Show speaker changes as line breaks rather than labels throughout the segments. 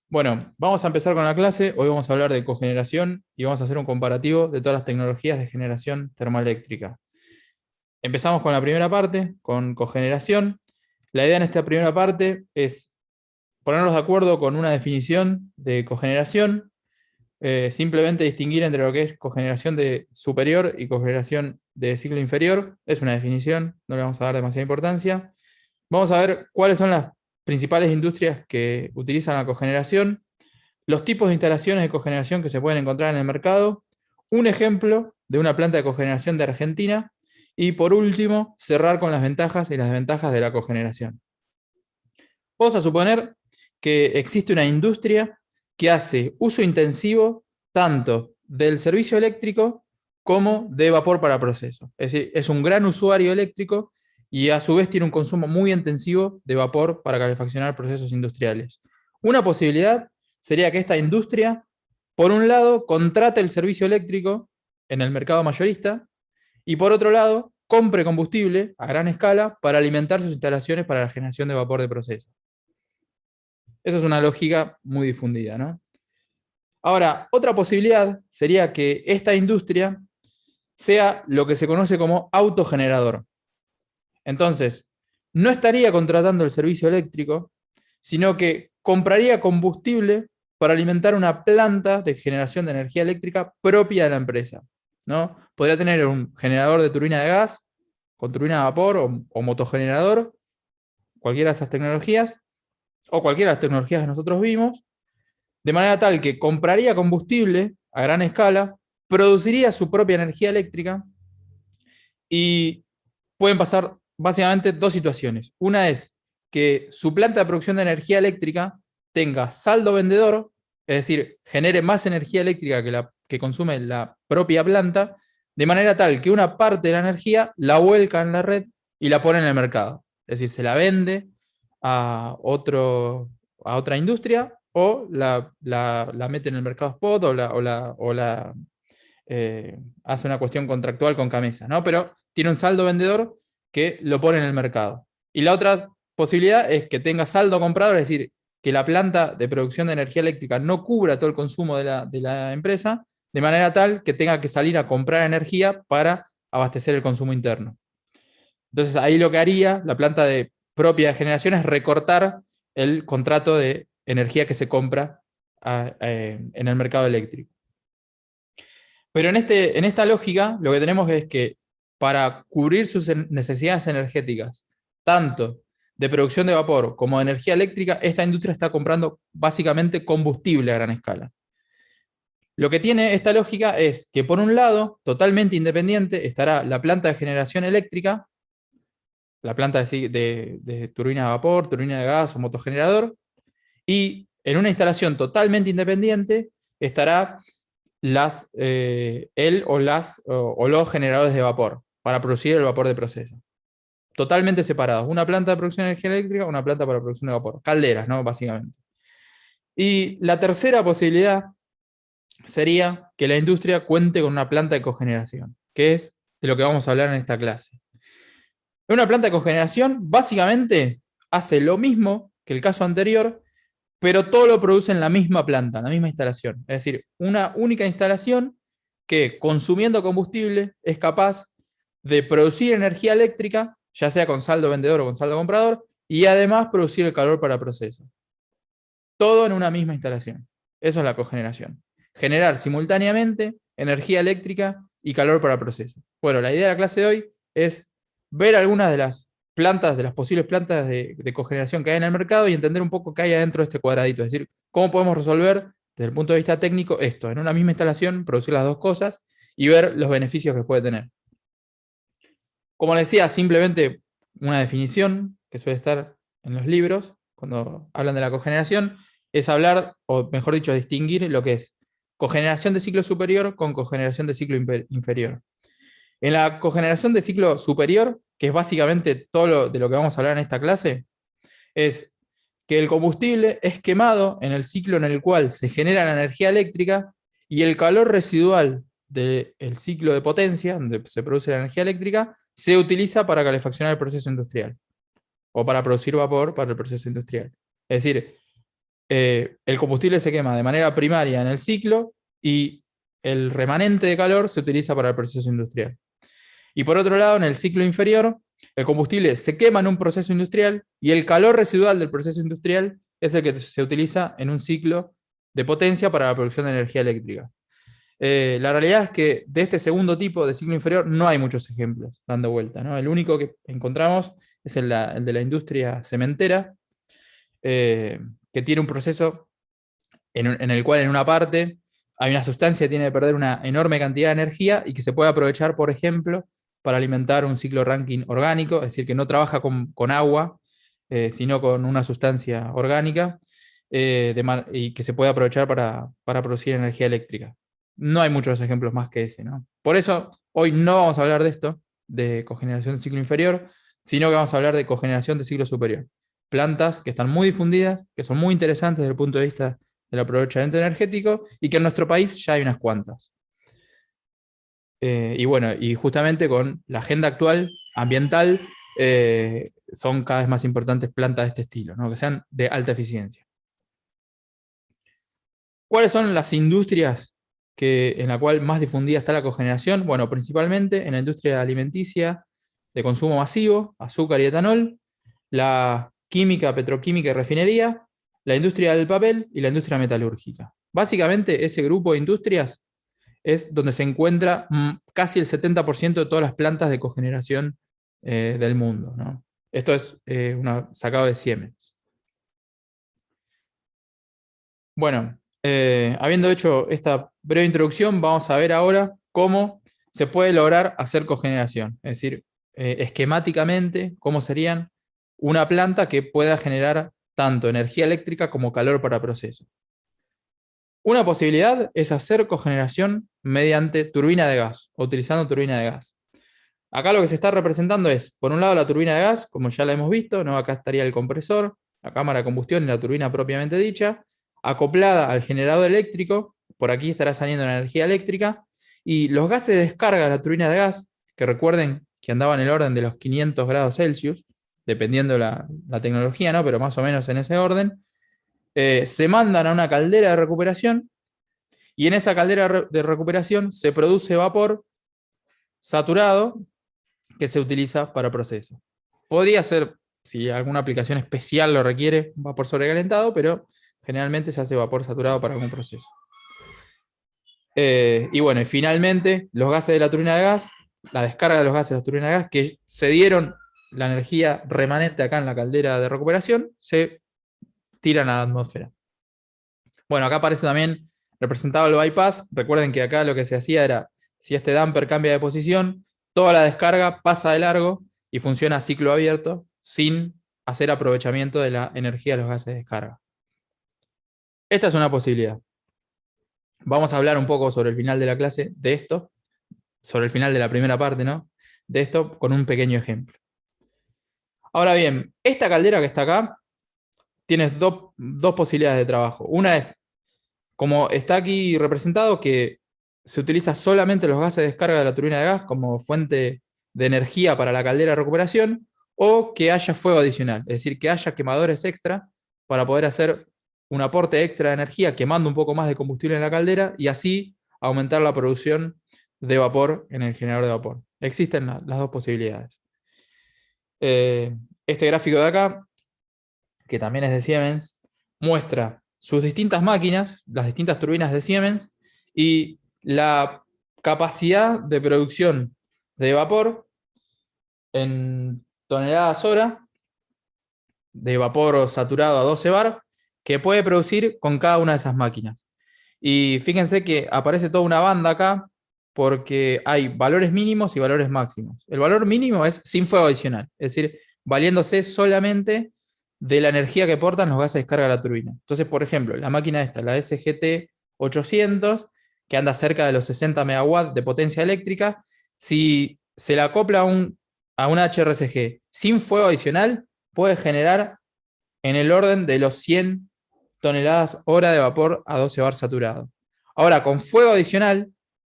Bueno, vamos a empezar con la clase. Hoy vamos a hablar de cogeneración y vamos a hacer un comparativo de todas las tecnologías de generación termoeléctrica. Empezamos con la primera parte, con cogeneración. La idea en esta primera parte es ponernos de acuerdo con una definición de cogeneración, simplemente distinguir entre lo que es cogeneración de superior y cogeneración de ciclo inferior. Es una definición, no le vamos a dar demasiada importancia. Vamos a ver cuáles son las principales industrias que utilizan la cogeneración, los tipos de instalaciones de cogeneración que se pueden encontrar en el mercado, un ejemplo de una planta de cogeneración de Argentina y por último cerrar con las ventajas y las desventajas de la cogeneración. Vamos a suponer que existe una industria que hace uso intensivo tanto del servicio eléctrico como de vapor para proceso. Es decir, es un gran usuario eléctrico y a su vez tiene un consumo muy intensivo de vapor para calefaccionar procesos industriales. Una posibilidad sería que esta industria, por un lado, contrate el servicio eléctrico en el mercado mayorista y por otro lado, compre combustible a gran escala para alimentar sus instalaciones para la generación de vapor de proceso. Esa es una lógica muy difundida, ¿no? Ahora, otra posibilidad sería que esta industria sea lo que se conoce como autogenerador. Entonces, no estaría contratando el servicio eléctrico, sino que compraría combustible para alimentar una planta de generación de energía eléctrica propia de la empresa, ¿no? Podría tener un generador de turbina de gas, con turbina de vapor o motogenerador, cualquiera de esas tecnologías, o cualquiera de las tecnologías que nosotros vimos, de manera tal que compraría combustible a gran escala, produciría su propia energía eléctrica y pueden pasar básicamente dos situaciones. Una es que su planta de producción de energía eléctrica tenga saldo vendedor, es decir, genere más energía eléctrica que consume la propia planta, de manera tal que una parte de la energía la vuelca en la red y la pone en el mercado. Es decir, se la vende a otra industria o la mete en el mercado spot o hace una cuestión contractual con Camesa, ¿no? Pero tiene un saldo vendedor que lo pone en el mercado. Y la otra posibilidad es que tenga saldo comprador, es decir, que la planta de producción de energía eléctrica no cubra todo el consumo de la empresa, de manera tal que tenga que salir a comprar energía para abastecer el consumo interno. Entonces ahí lo que haría la planta de propia de generación es recortar el contrato de energía que se compra en el mercado eléctrico. Pero en esta lógica lo que tenemos es que para cubrir sus necesidades energéticas, tanto de producción de vapor como de energía eléctrica, esta industria está comprando básicamente combustible a gran escala. Lo que tiene esta lógica es que por un lado, totalmente independiente, estará la planta de generación eléctrica, la planta de turbina de vapor, turbina de gas o motogenerador, y en una instalación totalmente independiente estará él o los generadores de vapor para producir el vapor de proceso. Totalmente separados. Una planta de producción de energía eléctrica, una planta para producción de vapor. Calderas, ¿no? Básicamente. Y la tercera posibilidad sería que la industria cuente con una planta de cogeneración, que es de lo que vamos a hablar en esta clase. Una planta de cogeneración básicamente hace lo mismo que el caso anterior, pero todo lo produce en la misma planta, en la misma instalación. Es decir, una única instalación que consumiendo combustible es capaz de producir energía eléctrica, ya sea con saldo vendedor o con saldo comprador, y además producir el calor para proceso. Todo en una misma instalación. Eso es la cogeneración. Generar simultáneamente energía eléctrica y calor para proceso. Bueno, la idea de la clase de hoy es ver algunas de las plantas, de las posibles plantas de cogeneración que hay en el mercado y entender un poco qué hay adentro de este cuadradito. Es decir, cómo podemos resolver desde el punto de vista técnico esto, en una misma instalación, producir las dos cosas y ver los beneficios que puede tener. Como les decía, simplemente una definición que suele estar en los libros cuando hablan de la cogeneración es hablar, o mejor dicho, distinguir lo que es cogeneración de ciclo superior con cogeneración de ciclo inferior. En la cogeneración de ciclo superior, que es básicamente de lo que vamos a hablar en esta clase, es que el combustible es quemado en el ciclo en el cual se genera la energía eléctrica y el calor residual del ciclo de potencia, donde se produce la energía eléctrica, se utiliza para calefaccionar el proceso industrial o para producir vapor para el proceso industrial. Es decir, El combustible se quema de manera primaria en el ciclo y el remanente de calor se utiliza para el proceso industrial. Y por otro lado, en el ciclo inferior, el combustible se quema en un proceso industrial y el calor residual del proceso industrial es el que se utiliza en un ciclo de potencia para la producción de energía eléctrica. La realidad es que de este segundo tipo de ciclo inferior no hay muchos ejemplos dando vuelta, ¿no? El único que encontramos es el de la industria cementera, que tiene un proceso en el cual en una parte hay una sustancia que tiene que perder una enorme cantidad de energía y que se puede aprovechar, por ejemplo, para alimentar un ciclo Rankine orgánico, es decir, que no trabaja con agua, sino con una sustancia orgánica, y que se puede aprovechar para producir energía eléctrica. No hay muchos ejemplos más que ese, ¿no? Por eso, hoy no vamos a hablar de esto, de cogeneración de ciclo inferior, sino que vamos a hablar de cogeneración de ciclo superior. Plantas que están muy difundidas, que son muy interesantes desde el punto de vista del aprovechamiento energético y que en nuestro país ya hay unas cuantas. Y bueno, y justamente con la agenda actual ambiental, son cada vez más importantes plantas de este estilo, ¿no? Que sean de alta eficiencia. ¿Cuáles son las industrias en la cual más difundida está la cogeneración? Bueno, principalmente en la industria alimenticia de consumo masivo, azúcar y etanol, la química, petroquímica y refinería, la industria del papel y la industria metalúrgica. Básicamente, ese grupo de industrias es donde se encuentra casi el 70% de todas las plantas de cogeneración del mundo, ¿no? Esto es sacado de Siemens. Bueno, habiendo hecho esta breve introducción, vamos a ver ahora cómo se puede lograr hacer cogeneración. Es decir, esquemáticamente, cómo serían una planta que pueda generar tanto energía eléctrica como calor para procesos. Una posibilidad es hacer cogeneración mediante turbina de gas, o utilizando turbina de gas. Acá lo que se está representando es, por un lado, la turbina de gas, como ya la hemos visto, ¿no? Acá estaría el compresor, la cámara de combustión y la turbina propiamente dicha, acoplada al generador eléctrico, por aquí estará saliendo la energía eléctrica, y los gases de descarga de la turbina de gas, que recuerden que andaban en el orden de los 500 grados Celsius, dependiendo la tecnología, ¿no? Pero más o menos en ese orden, se mandan a una caldera de recuperación, y en esa caldera de recuperación se produce vapor saturado que se utiliza para procesos. Podría ser, si alguna aplicación especial lo requiere, vapor sobrecalentado, pero generalmente se hace vapor saturado para algún proceso. Y bueno, y finalmente, los gases de la turbina de gas, la descarga de los gases de la turbina de gas, que se dieron la energía remanente acá en la caldera de recuperación, se tiran a la atmósfera. Bueno, acá aparece también representado el bypass. Recuerden que acá lo que se hacía era, si este damper cambia de posición, toda la descarga pasa de largo y funciona a ciclo abierto sin hacer aprovechamiento de la energía de los gases de descarga. Esta es una posibilidad. Vamos a hablar un poco sobre el final de la clase de esto, sobre el final de la primera parte, ¿no? De esto con un pequeño ejemplo. Ahora bien, esta caldera que está acá, tienes dos posibilidades de trabajo. Una es, como está aquí representado, que se utiliza solamente los gases de descarga de la turbina de gas como fuente de energía para la caldera de recuperación, o que haya fuego adicional, es decir, que haya quemadores extra para poder hacer un aporte extra de energía quemando un poco más de combustible en la caldera y así aumentar la producción de vapor en el generador de vapor. Existen las dos posibilidades. Este gráfico de acá, que también es de Siemens, muestra sus distintas máquinas, las distintas turbinas de Siemens, y la capacidad de producción de vapor en toneladas hora, de vapor saturado a 12 bar, que puede producir con cada una de esas máquinas. Y fíjense que aparece toda una banda acá, porque hay valores mínimos y valores máximos. El valor mínimo es sin fuego adicional, es decir, valiéndose solamente de la energía que aportan los gases de descarga de la turbina. Entonces, por ejemplo, la máquina esta, la SGT 800, que anda cerca de los 60 megawatts de potencia eléctrica, si se la acopla a un HRSG sin fuego adicional, puede generar en el orden de los 100 toneladas hora de vapor a 12 bar saturado. Ahora, con fuego adicional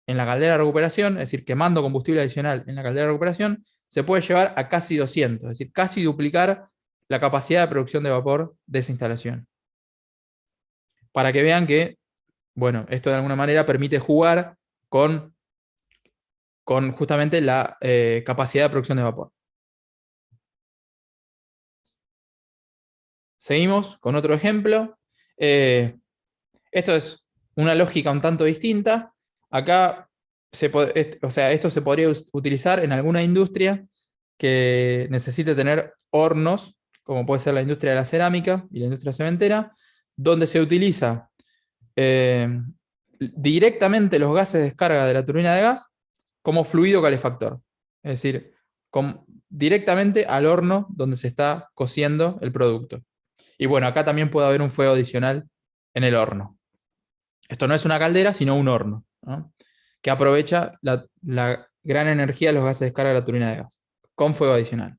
en la caldera de recuperación, es decir, quemando combustible adicional en la caldera de recuperación, se puede llevar a casi 200, es decir, casi duplicar la capacidad de producción de vapor de esa instalación. para que vean que, bueno, esto de alguna manera permite jugar con justamente la capacidad de producción de vapor. Seguimos con otro ejemplo. Esto es una lógica un tanto distinta. Acá, o sea, esto se podría utilizar en alguna industria que necesite tener hornos, como puede ser la industria de la cerámica y la industria cementera, donde se utiliza directamente los gases de descarga de la turbina de gas como fluido calefactor. Es decir, directamente al horno donde se está cociendo el producto. Y bueno, acá también puede haber un fuego adicional en el horno. Esto no es una caldera, sino un horno, ¿no? Que aprovecha la gran energía de los gases de descarga de la turbina de gas, con fuego adicional.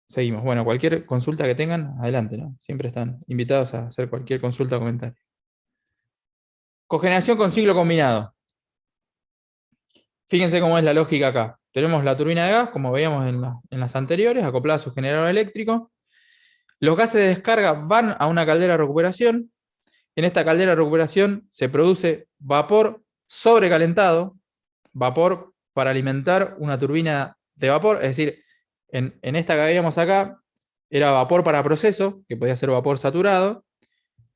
Seguimos. Bueno, cualquier consulta que tengan, adelante, ¿no? Siempre están invitados a hacer cualquier consulta o comentario. Cogeneración con ciclo combinado. Fíjense cómo es la lógica acá. Tenemos la turbina de gas, como veíamos en las anteriores, acoplada a su generador eléctrico. Los gases de descarga van a una caldera de recuperación. En esta caldera de recuperación se produce vapor sobrecalentado, vapor para alimentar una turbina de vapor, es decir, en esta que veíamos acá era vapor para proceso, que podía ser vapor saturado.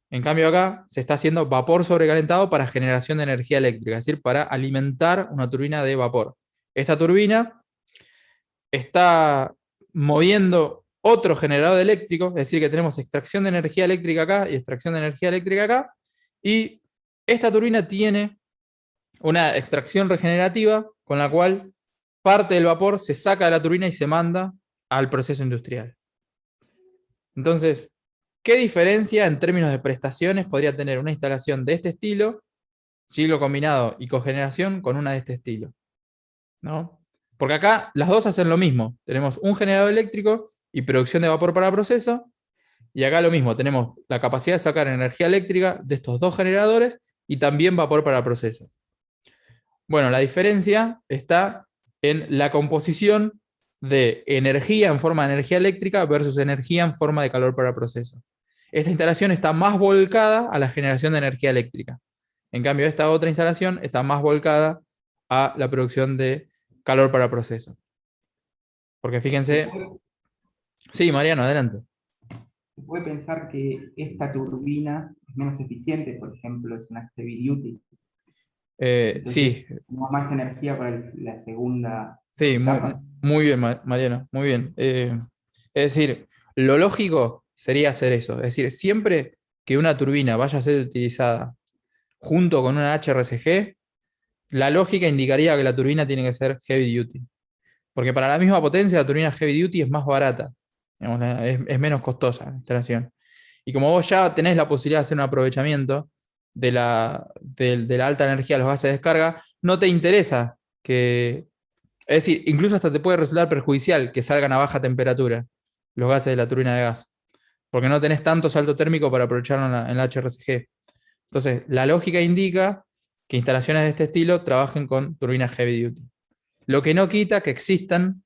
En cambio acá se está haciendo vapor sobrecalentado para generación de energía eléctrica, es decir, para alimentar una turbina de vapor. Esta turbina está moviendo otro generador eléctrico, es decir, que tenemos extracción de energía eléctrica acá y extracción de energía eléctrica acá, y esta turbina tiene una extracción regenerativa con la cual parte del vapor se saca de la turbina y se manda al proceso industrial. Entonces, ¿qué diferencia en términos de prestaciones podría tener una instalación de este estilo, ciclo combinado y cogeneración, con una de este estilo? ¿No? Porque acá las dos hacen lo mismo. Tenemos un generador eléctrico y producción de vapor para proceso, y acá lo mismo, tenemos la capacidad de sacar energía eléctrica de estos dos generadores y también vapor para proceso. Bueno, la diferencia está en la composición de energía en forma de energía eléctrica versus energía en forma de calor para proceso. Esta instalación está más volcada a la generación de energía eléctrica. En cambio, esta otra instalación está más volcada a la producción de calor para proceso. Porque
Se
fíjense.
puede,
Sí, Mariano, adelante.
se puede pensar que esta turbina es menos eficiente, por ejemplo, es una heavy duty, entonces
Sí,
tenemos más energía para la segunda
sí,
etapa.
muy bien, Mariano, muy bien. Es decir, lo lógico sería hacer eso. Es decir, siempre que una turbina vaya a ser utilizada junto con una HRSG, la lógica indicaría que la turbina tiene que ser heavy duty. Porque para la misma potencia, la turbina heavy duty es más barata. Digamos, es menos costosa la instalación. Y como vos ya tenés la posibilidad de hacer un aprovechamiento de la alta energía de los gases de descarga, no te interesa que. Es decir, incluso hasta te puede resultar perjudicial que salgan a baja temperatura los gases de la turbina de gas, porque no tenés tanto salto térmico para aprovecharlo en la HRSG. Entonces, la lógica indica que instalaciones de este estilo trabajen con turbinas heavy duty. Lo que no quita que existan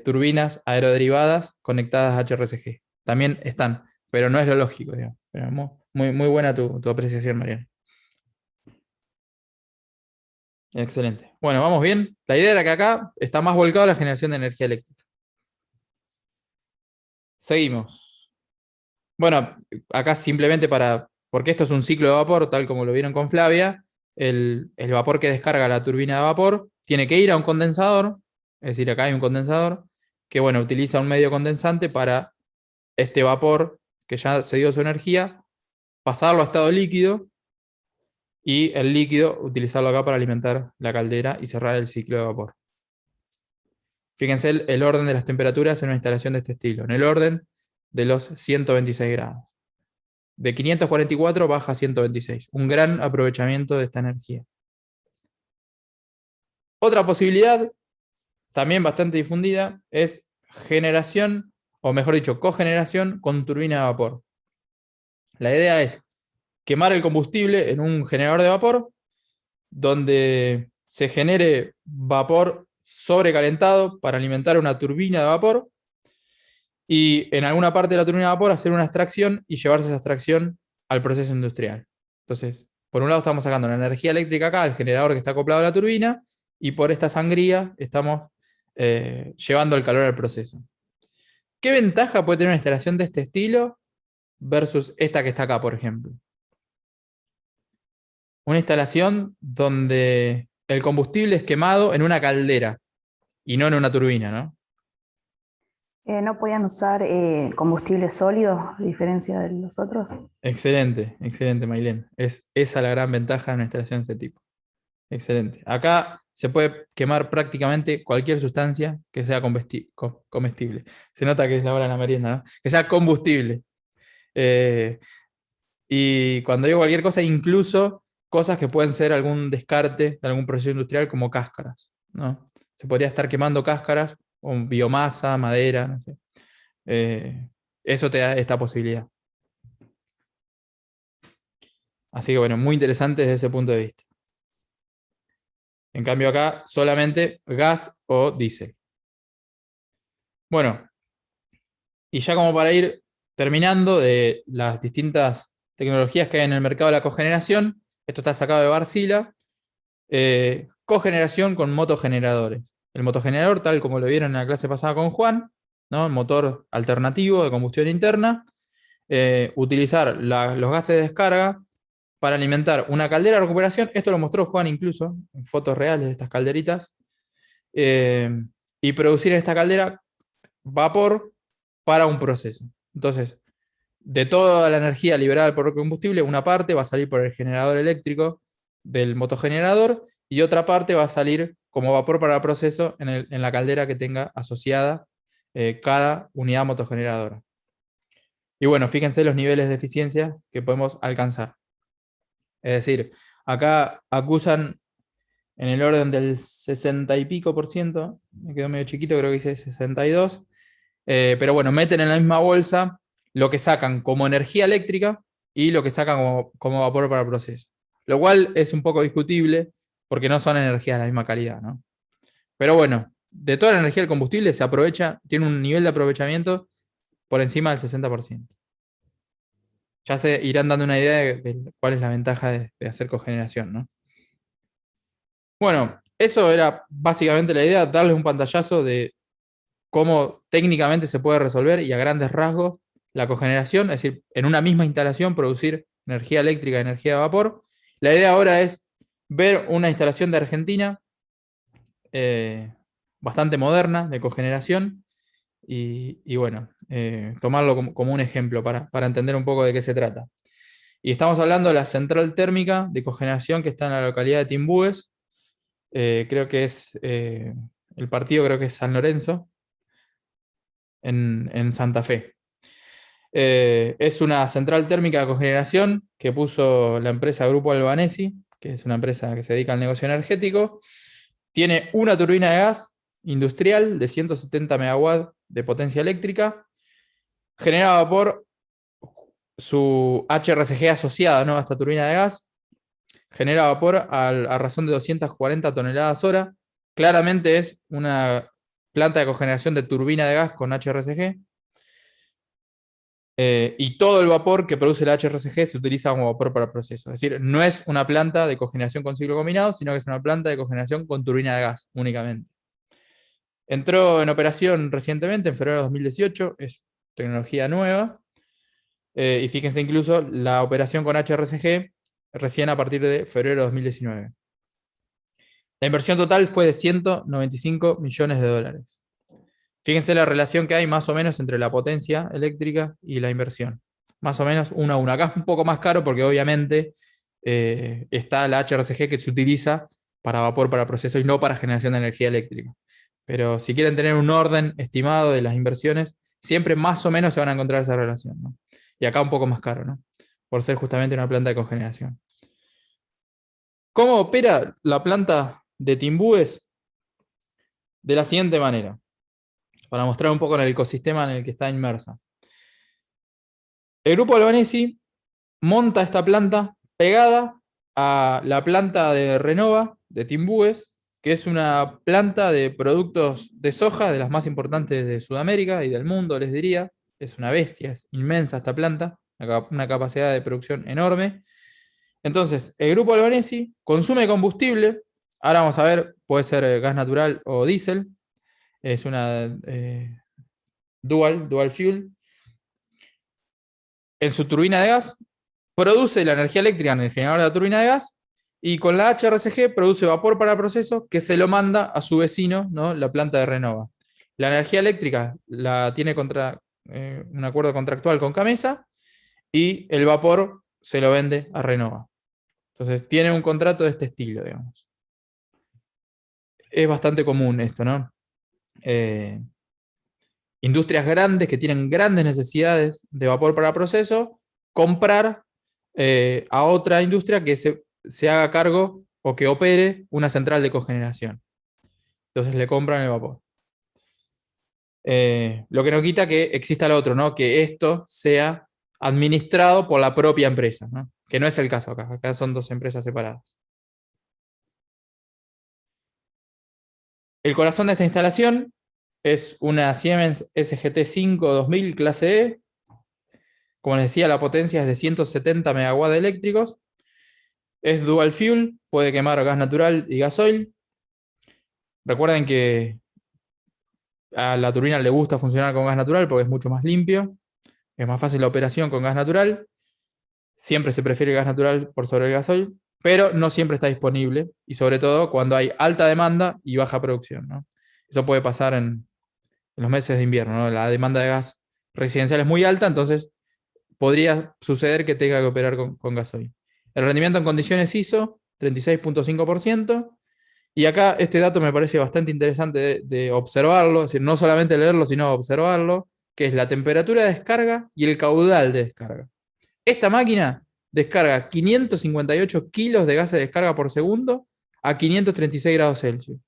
turbinas aeroderivadas conectadas a HRSG. También están, pero no es lo lógico, digamos. Pero muy buena tu apreciación, Mariano. Excelente. Bueno, vamos bien. La idea era que acá está más volcado a la generación de energía eléctrica. Seguimos. Bueno, acá simplemente porque esto es un ciclo de vapor, tal como lo vieron con Flavia, el vapor que descarga la turbina de vapor tiene que ir a un condensador, es decir, acá hay un condensador, que bueno, utiliza un medio condensante para este vapor que ya se dio su energía, pasarlo a estado líquido y el líquido utilizarlo acá para alimentar la caldera y cerrar el ciclo de vapor. Fíjense el orden de las temperaturas en una instalación de este estilo, en el orden de los 126 grados. De 544 baja a 126. Un gran aprovechamiento de esta energía. Otra posibilidad, también bastante difundida, es generación, o mejor dicho, cogeneración con turbina de vapor. La idea es quemar el combustible en un generador de vapor, donde se genere vapor sobrecalentado para alimentar una turbina de vapor, y en alguna parte de la turbina de vapor hacer una extracción y llevarse esa extracción al proceso industrial. Entonces, por un lado estamos sacando la energía eléctrica acá al generador que está acoplado a la turbina, y por esta sangría estamos llevando el calor al proceso. ¿Qué ventaja puede tener una instalación de este estilo versus esta que está acá, por ejemplo? Una instalación donde el combustible es quemado en una caldera y no en una turbina, ¿no?
¿No podían usar combustible sólido a diferencia de los otros?
Excelente, excelente, Mailén. Es esa la gran ventaja de una instalación de este tipo. Excelente. Acá se puede quemar prácticamente cualquier sustancia que sea comestible. Se nota que es la hora de la merienda, ¿no? Que sea combustible. Y cuando digo cualquier cosa, incluso cosas que pueden ser algún descarte de algún proceso industrial, como cáscaras, ¿no? Se podría estar quemando cáscaras o biomasa, madera, no sé. Eso te da esta posibilidad. Así que bueno, muy interesante desde ese punto de vista. En cambio acá solamente gas o diésel. Bueno, y ya como para ir terminando de las distintas tecnologías que hay en el mercado de la cogeneración, esto está sacado de Wärtsilä, cogeneración con motogeneradores. El motogenerador, tal como lo vieron en la clase pasada con Juan, ¿no? Motor alternativo de combustión interna, utilizar los gases de descarga para alimentar una caldera de recuperación. Esto lo mostró Juan incluso, en fotos reales de estas calderitas. Y producir en esta caldera vapor para un proceso. Entonces, de toda la energía liberada por el combustible, una parte va a salir por el generador eléctrico del motogenerador y otra parte va a salir como vapor para el proceso en la caldera que tenga asociada cada unidad motogeneradora. Y bueno, fíjense los niveles de eficiencia que podemos alcanzar. Es decir, acá acusan en el orden del 60 y pico por ciento, me quedó medio chiquito, creo que dice 62, pero bueno, meten en la misma bolsa lo que sacan como energía eléctrica y lo que sacan como vapor para el proceso. Lo cual es un poco discutible porque no son energías de la misma calidad, ¿no? Pero bueno, de toda la energía del combustible se aprovecha, tiene un nivel de aprovechamiento por encima del 60%. Ya se irán dando una idea de cuál es la ventaja de hacer cogeneración, ¿no? Bueno, eso era básicamente la idea, darles un pantallazo de cómo técnicamente se puede resolver y a grandes rasgos la cogeneración, es decir, en una misma instalación producir energía eléctrica y energía de vapor. La idea ahora es ver una instalación de Argentina bastante moderna de cogeneración y bueno, tomarlo como un ejemplo para entender un poco de qué se trata. Y estamos hablando de la central térmica de cogeneración que está en la localidad de Timbúes. Creo que es, el partido creo que es San Lorenzo, en Santa Fe. Es una central térmica de cogeneración que puso la empresa Grupo Albanesi, que es una empresa que se dedica al negocio energético. Tiene una turbina de gas industrial de 170 megawatts de potencia eléctrica. Genera vapor su HRSG asociada, ¿no?, a esta turbina de gas. Genera vapor a razón de 240 toneladas hora. Claramente es una planta de cogeneración de turbina de gas con HRSG. Y todo el vapor que produce el HRSG se utiliza como vapor para el proceso. Es decir, no es una planta de cogeneración con ciclo combinado, sino que es una planta de cogeneración con turbina de gas únicamente. Entró en operación recientemente, en febrero de 2018, es tecnología nueva. Y fíjense incluso la operación con HRSG recién a partir de febrero de 2019. La inversión total fue de 195 millones de dólares. Fíjense la relación que hay más o menos entre la potencia eléctrica y la inversión. Más o menos 1 a 1. Acá es un poco más caro porque obviamente está la HRSG que se utiliza para vapor para proceso y no para generación de energía eléctrica. Pero si quieren tener un orden estimado de las inversiones, siempre más o menos se van a encontrar esa relación, ¿no? Y acá un poco más caro, ¿no?, por ser justamente una planta de cogeneración. ¿Cómo opera la planta de Timbúes? De la siguiente manera, para mostrar un poco en el ecosistema en el que está inmersa. El grupo Albanesi monta esta planta pegada a la planta de Renova de Timbúes, que es una planta de productos de soja, de las más importantes de Sudamérica y del mundo, les diría. Es una bestia, es inmensa esta planta, una capacidad de producción enorme. Entonces, el grupo Albanesi consume combustible. Ahora vamos a ver, puede ser gas natural o diésel. Es una dual fuel. En su turbina de gas, produce la energía eléctrica en el generador de la turbina de gas y con la HRSG produce vapor para el proceso que se lo manda a su vecino, ¿no? La planta de Renova. La energía eléctrica la tiene un acuerdo contractual con Camesa y el vapor se lo vende a Renova. Entonces tiene un contrato de este estilo, digamos. Es bastante común esto, ¿no? Industrias grandes que tienen grandes necesidades de vapor para proceso, comprar a otra industria que se haga cargo o que opere una central de cogeneración. Entonces le compran el vapor. Lo que no quita que exista lo otro, ¿no? Que esto sea administrado por la propia empresa, ¿no? Que no es el caso acá. Acá son dos empresas separadas. El corazón de esta instalación es una Siemens SGT5 2000 clase E. Como les decía, la potencia es de 170 megawatts eléctricos. Es dual fuel, puede quemar gas natural y gasoil. Recuerden que a la turbina le gusta funcionar con gas natural porque es mucho más limpio. Es más fácil la operación con gas natural. Siempre se prefiere el gas natural por sobre el gasoil, pero no siempre está disponible. Y sobre todo cuando hay alta demanda y baja producción, ¿no? Eso puede pasar en los meses de invierno, ¿no? La demanda de gas residencial es muy alta, entonces podría suceder que tenga que operar con gasoil. El rendimiento en condiciones ISO, 36.5%. Y acá este dato me parece bastante interesante de observarlo, es decir, no solamente leerlo, sino observarlo, que es la temperatura de descarga y el caudal de descarga. Esta máquina descarga 558 kilos de gas de descarga por segundo a 536 grados Celsius.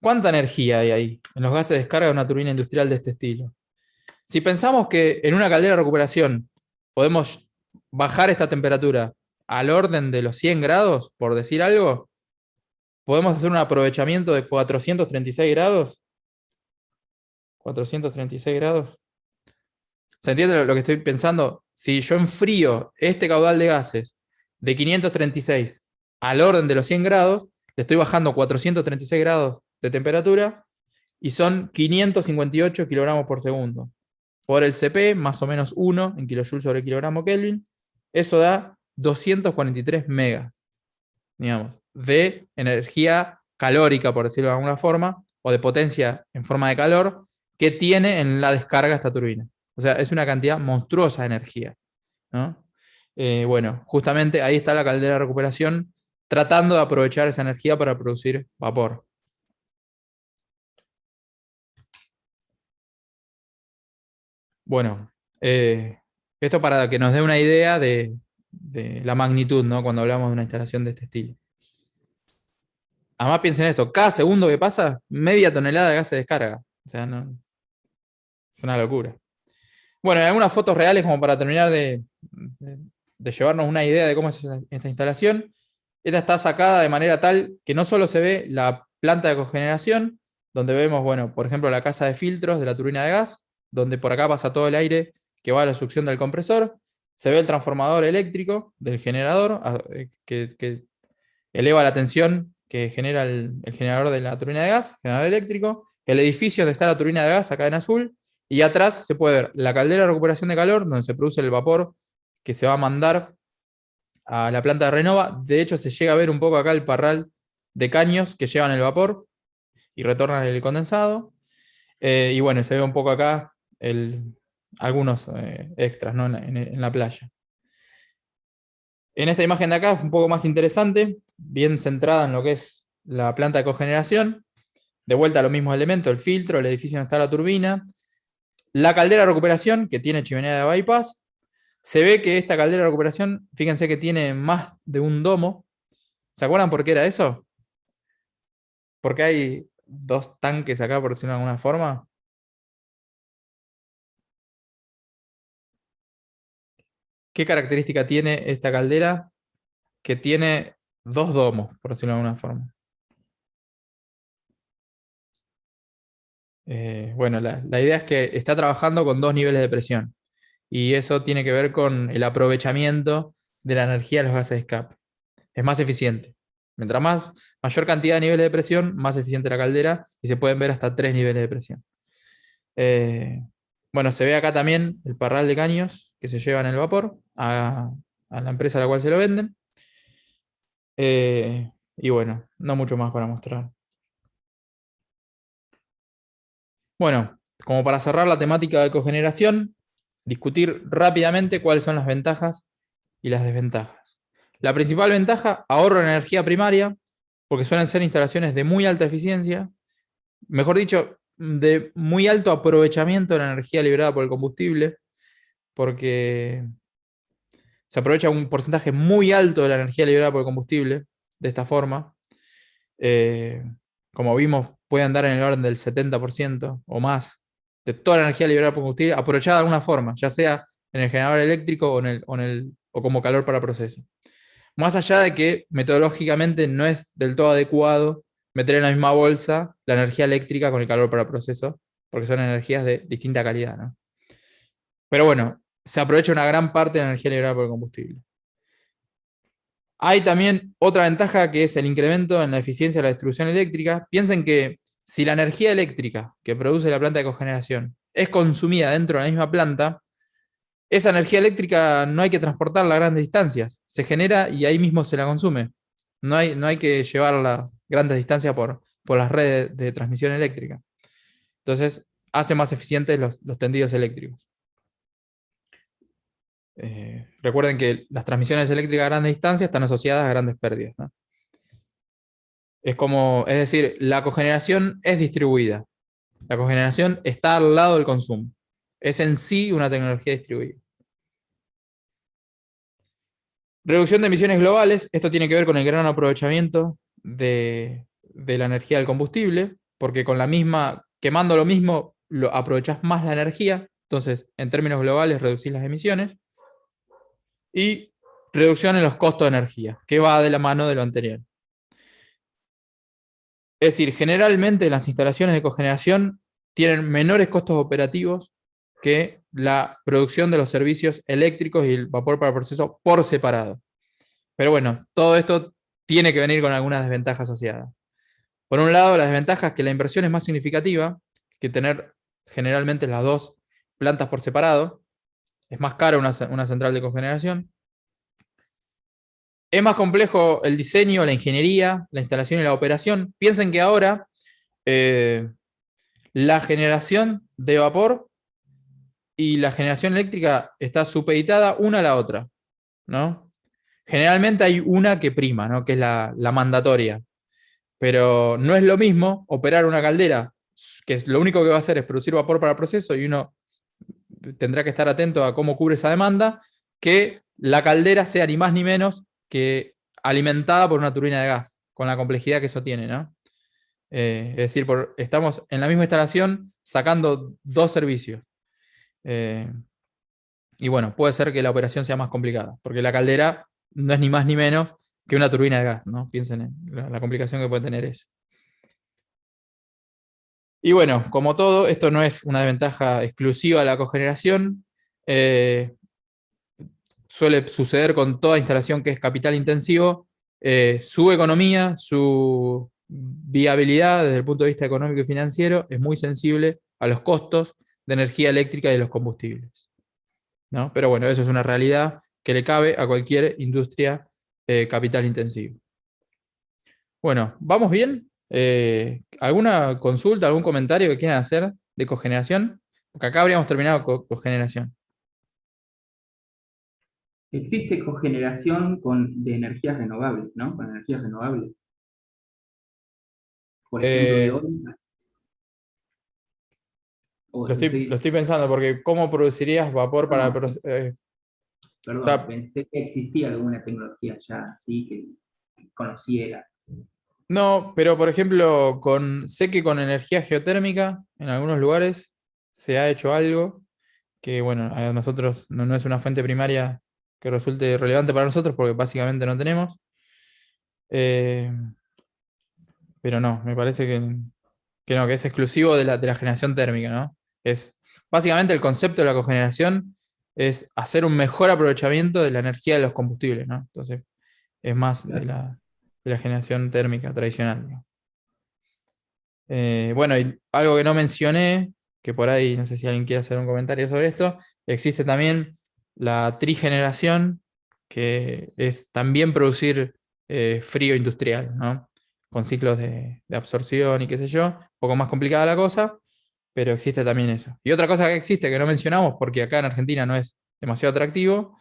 ¿Cuánta energía hay ahí en los gases de descarga de una turbina industrial de este estilo? Si pensamos que en una caldera de recuperación podemos bajar esta temperatura al orden de los 100 grados, por decir algo, podemos hacer un aprovechamiento de 436 grados. 436 grados. ¿Se entiende lo que estoy pensando? Si yo enfrío este caudal de gases de 536 al orden de los 100 grados, le estoy bajando 436 grados de temperatura y son 558 kilogramos por segundo. Por el CP, más o menos 1 en kilojoules sobre kilogramo Kelvin, eso da 243 megas, digamos, de energía calórica, por decirlo de alguna forma, o de potencia en forma de calor, que tiene en la descarga esta turbina. O sea, es una cantidad monstruosa de energía, ¿no? Bueno, justamente ahí está la caldera de recuperación, tratando de aprovechar esa energía para producir vapor. Bueno, esto para que nos dé una idea de la magnitud, ¿no? Cuando hablamos de una instalación de este estilo. Además piensen esto, cada segundo que pasa, media tonelada de gas se descarga. O sea, no, es una locura. Bueno, hay algunas fotos reales como para terminar de llevarnos una idea de cómo es esta instalación. Esta está sacada de manera tal que no solo se ve la planta de cogeneración, donde vemos, bueno, por ejemplo, la casa de filtros de la turbina de gas, donde por acá pasa todo el aire que va a la succión del compresor. Se ve el transformador eléctrico del generador, que eleva la tensión que genera el generador de la turbina de gas, generador eléctrico. El edificio donde está la turbina de gas, acá en azul. Y atrás se puede ver la caldera de recuperación de calor, donde se produce el vapor que se va a mandar a la planta de Renova. De hecho, se llega a ver un poco acá el parral de caños que llevan el vapor y retornan el condensado. Y bueno, se ve un poco acá algunos extras, ¿no? en la playa. En esta imagen de acá es un poco más interesante, bien centrada en lo que es la planta de cogeneración. De vuelta a los mismos elementos, el filtro, el edificio donde está la turbina. La caldera de recuperación, que tiene chimenea de bypass. Se ve que esta caldera de recuperación, fíjense que tiene más de un domo. ¿Se acuerdan por qué era eso? Porque hay dos tanques acá, por decirlo de alguna forma. ¿Qué característica tiene esta caldera? Que tiene dos domos, por decirlo de alguna forma. Bueno, la idea es que está trabajando con dos niveles de presión. Y eso tiene que ver con el aprovechamiento de la energía de los gases de escape. Es más eficiente. Mientras mayor cantidad de niveles de presión, más eficiente la caldera, y se pueden ver hasta 3 niveles de presión. Bueno, se ve acá también el parral de caños que se llevan el vapor a la empresa a la cual se lo venden. Y bueno, no mucho más para mostrar. Bueno, como para cerrar la temática de cogeneración, discutir rápidamente cuáles son las ventajas y las desventajas. La principal ventaja, ahorro en energía primaria, porque suelen ser instalaciones de muy alta eficiencia, mejor dicho, de muy alto aprovechamiento de la energía liberada por el combustible, porque se aprovecha un porcentaje muy alto de la energía liberada por el combustible de esta forma. Como vimos, puede andar en el orden del 70% o más de toda la energía liberada por combustible, aprovechada de alguna forma, ya sea en el generador eléctrico o como calor para proceso. Más allá de que metodológicamente no es del todo adecuado meter en la misma bolsa la energía eléctrica con el calor para proceso, porque son energías de distinta calidad, ¿no? Pero bueno, se aprovecha una gran parte de la energía liberada por el combustible. Hay también otra ventaja que es el incremento en la eficiencia de la distribución eléctrica. Piensen que si la energía eléctrica que produce la planta de cogeneración es consumida dentro de la misma planta, esa energía eléctrica no hay que transportarla a grandes distancias. Se genera y ahí mismo se la consume. No hay que llevarla a grandes distancias por las redes de transmisión eléctrica. Entonces, hace más eficientes los tendidos eléctricos. Recuerden que las transmisiones eléctricas a grandes distancias están asociadas a grandes pérdidas, ¿no? Es decir, la cogeneración es distribuida. La cogeneración está al lado del consumo. Es en sí una tecnología distribuida. Reducción de emisiones globales. Esto tiene que ver con el gran aprovechamiento de la energía del combustible, porque quemando lo mismo, aprovechás más la energía. Entonces, en términos globales, reducís las emisiones. Y reducción en los costos de energía, que va de la mano de lo anterior. Es decir, generalmente las instalaciones de cogeneración tienen menores costos operativos que la producción de los servicios eléctricos y el vapor para proceso por separado. Pero bueno, todo esto tiene que venir con algunas desventajas asociadas. Por un lado, la desventaja es que la inversión es más significativa que tener generalmente las dos plantas por separado. Es más cara una central de cogeneración. Es más complejo el diseño, la ingeniería, la instalación y la operación. Piensen que ahora la generación de vapor y la generación eléctrica está supeditada una a la otra, ¿no? Generalmente hay una que prima, ¿no? Que es la mandatoria. Pero no es lo mismo operar una caldera, que lo único que va a hacer es producir vapor para el proceso y uno tendrá que estar atento a cómo cubre esa demanda, que la caldera sea ni más ni menos que alimentada por una turbina de gas, con la complejidad que eso tiene, ¿no? Es decir, estamos en la misma instalación sacando dos servicios. Y bueno, puede ser que la operación sea más complicada, porque la caldera no es ni más ni menos que una turbina de gas, ¿no? Piensen en la complicación que puede tener eso. Y bueno, como todo, esto no es una desventaja exclusiva de la cogeneración. Suele suceder con toda instalación que es capital intensivo. Su economía, su viabilidad desde el punto de vista económico y financiero es muy sensible a los costos de energía eléctrica y de los combustibles, ¿no? Pero bueno, eso es una realidad que le cabe a cualquier industria capital intensivo. Bueno, ¿vamos bien? ¿Alguna consulta, algún comentario que quieran hacer de cogeneración? Porque acá habríamos terminado con cogeneración.
Existe cogeneración de energías renovables, ¿no? Con energías renovables. Por ejemplo,
Eh,
eólica.
lo estoy pensando, porque ¿cómo producirías vapor para el
No,
proceso? O
perdón,
sea,
pensé que existía alguna tecnología ya así que conociera.
no, pero por ejemplo, sé que con energía geotérmica en algunos lugares se ha hecho algo que, bueno, a nosotros no es una fuente primaria que resulte relevante para nosotros porque básicamente no tenemos. Eh, pero no, me parece que no, que es exclusivo de la generación térmica, ¿no? Básicamente el concepto de la cogeneración es hacer un mejor aprovechamiento de la energía de los combustibles, ¿no? Entonces, es más de la generación térmica tradicional, ¿no? Bueno, y algo que no mencioné, que por ahí no sé si alguien quiere hacer un comentario sobre esto, existe también la trigeneración, que es también producir frío industrial, ¿no? Con ciclos de absorción y qué sé yo, un poco más complicada la cosa, pero existe también eso. Y otra cosa que existe que no mencionamos, porque acá en Argentina no es demasiado atractivo,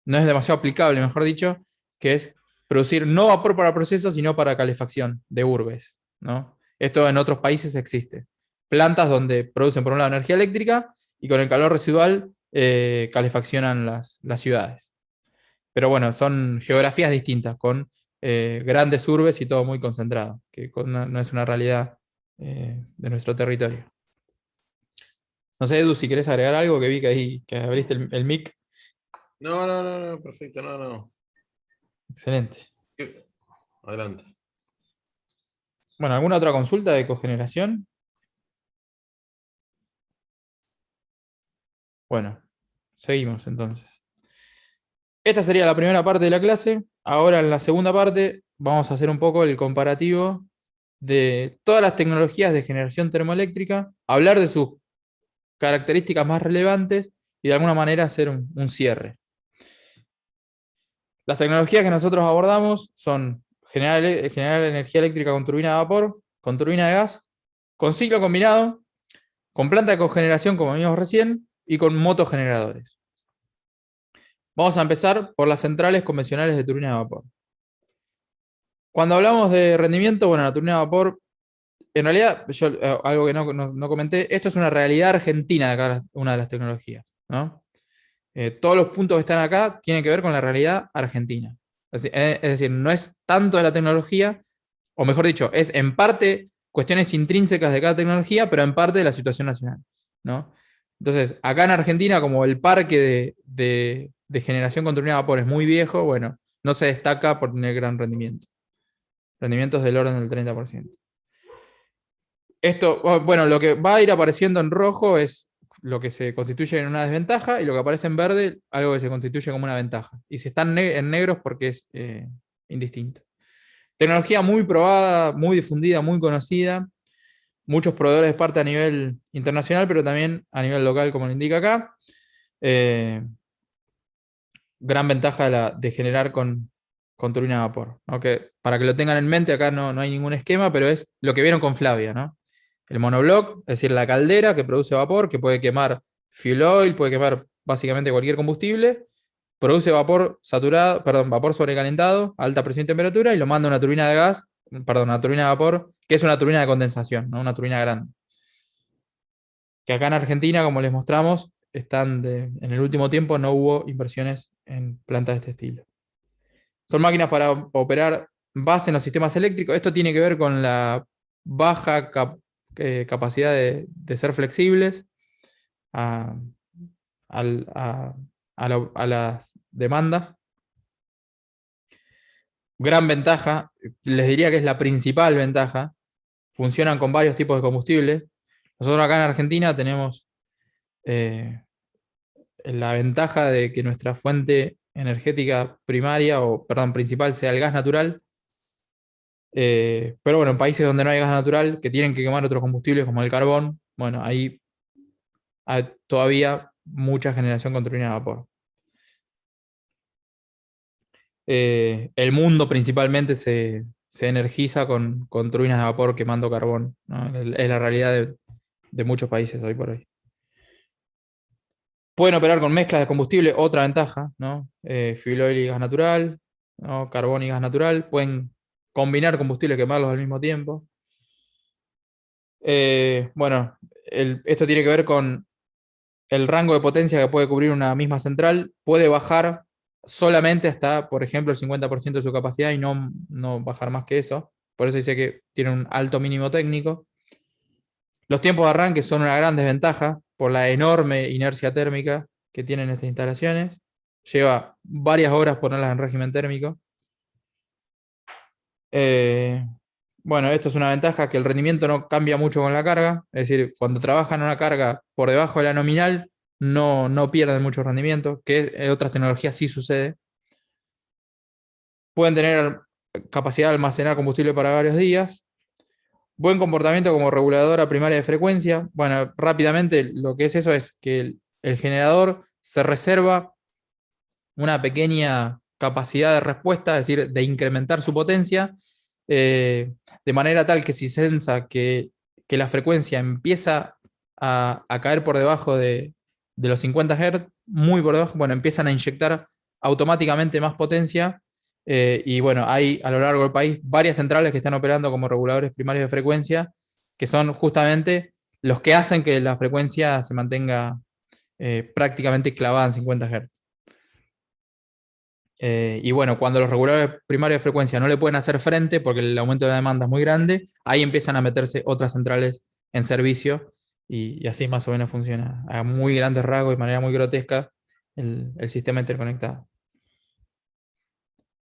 no es demasiado aplicable, mejor dicho, que es producir no vapor para procesos, sino para calefacción de urbes, ¿no? Esto en otros países existe. Plantas donde producen por un lado energía eléctrica y con el calor residual calefaccionan las ciudades. Pero bueno, son geografías distintas, con grandes urbes y todo muy concentrado, que no es una realidad de nuestro territorio. No sé, Edu, si querés agregar algo, que vi que ahí que abriste el mic.
No, perfecto, no.
Excelente.
Adelante.
Bueno, ¿alguna otra consulta de cogeneración? Bueno, seguimos entonces. Esta sería la primera parte de la clase. Ahora en la segunda parte vamos a hacer un poco el comparativo de todas las tecnologías de generación termoeléctrica, hablar de sus características más relevantes y de alguna manera hacer un cierre. Las tecnologías que nosotros abordamos son generar energía eléctrica con turbina de vapor, con turbina de gas, con ciclo combinado, con planta de cogeneración, como vimos recién, y con motogeneradores. Vamos a empezar por las centrales convencionales de turbina de vapor. Cuando hablamos de rendimiento, bueno, la turbina de vapor, en realidad, yo algo que no comenté, esto es una realidad argentina de cada una de las tecnologías, ¿no? Todos los puntos que están acá tienen que ver con la realidad argentina. Es decir, no es tanto de la tecnología, o mejor dicho, es en parte cuestiones intrínsecas de cada tecnología, pero en parte de la situación nacional, ¿no? Entonces, acá en Argentina, como el parque de generación con turbina de vapor es muy viejo, bueno, no se destaca por tener gran rendimiento. Rendimientos del orden del 30%. Esto, bueno, lo que va a ir apareciendo en rojo es lo que se constituye en una desventaja y lo que aparece en verde, algo que se constituye como una ventaja. Y si están en negros porque es indistinto. Tecnología muy probada, muy difundida, muy conocida. Muchos proveedores de parte a nivel internacional, pero también a nivel local, como lo indica acá. Gran ventaja de generar con turbina de vapor, ¿no? Que, para que lo tengan en mente, acá no hay ningún esquema, pero es lo que vieron con Flavia, ¿no? El monobloc, es decir, la caldera que produce vapor, que puede quemar fuel oil, puede quemar básicamente cualquier combustible, produce vapor saturado, perdón, vapor sobrecalentado, a alta presión y temperatura, y lo manda a una turbina de gas, perdón, una turbina de vapor, que es una turbina de condensación, ¿no? Una turbina grande. Que acá en Argentina, como les mostramos, en el último tiempo no hubo inversiones en plantas de este estilo. Son máquinas para operar base en los sistemas eléctricos. Esto tiene que ver con la baja capacidad de ser flexibles a, a las demandas. Gran ventaja, les diría que es la principal ventaja. Funcionan con varios tipos de combustibles. Nosotros acá en Argentina tenemos la ventaja de que nuestra fuente energética primaria, o perdón, principal, sea el gas natural. Pero bueno, en países donde no hay gas natural, que tienen que quemar otros combustibles como el carbón, bueno, ahí hay todavía mucha generación con turbina de vapor. El mundo principalmente se energiza con turbinas de vapor quemando carbón, ¿no? Es la realidad de muchos países hoy por hoy. Pueden operar con mezclas de combustible, otra ventaja, ¿no? Fuel oil y gas natural, ¿no? Carbón y gas natural. Pueden combinar combustibles y quemarlos al mismo tiempo. Bueno, esto tiene que ver con el rango de potencia que puede cubrir una misma central. Puede bajar solamente hasta, por ejemplo, el 50% de su capacidad y no bajar más que eso. Por eso dice que tiene un alto mínimo técnico. Los tiempos de arranque son una gran desventaja por la enorme inercia térmica que tienen estas instalaciones. Lleva varias horas ponerlas en régimen térmico. Bueno, esto es una ventaja, que el rendimiento no cambia mucho con la carga. Es decir, cuando trabajan una carga por debajo de la nominal, no pierden mucho rendimiento, que en otras tecnologías sí sucede. Pueden tener capacidad de almacenar combustible para varios días. Buen comportamiento como reguladora primaria de frecuencia. Bueno, rápidamente lo que es eso es que el generador se reserva una pequeña capacidad de respuesta, es decir, de incrementar su potencia, de manera tal que si sensa que la frecuencia empieza a caer por debajo de los 50 Hz, muy por debajo, bueno, empiezan a inyectar automáticamente más potencia. Y bueno, hay a lo largo del país varias centrales que están operando como reguladores primarios de frecuencia, que son justamente los que hacen que la frecuencia se mantenga prácticamente clavada en 50 Hz. Y bueno, cuando los reguladores primarios de frecuencia no le pueden hacer frente porque el aumento de la demanda es muy grande, ahí empiezan a meterse otras centrales en servicio y así más o menos funciona a muy grandes rasgos y de manera muy grotesca el sistema interconectado.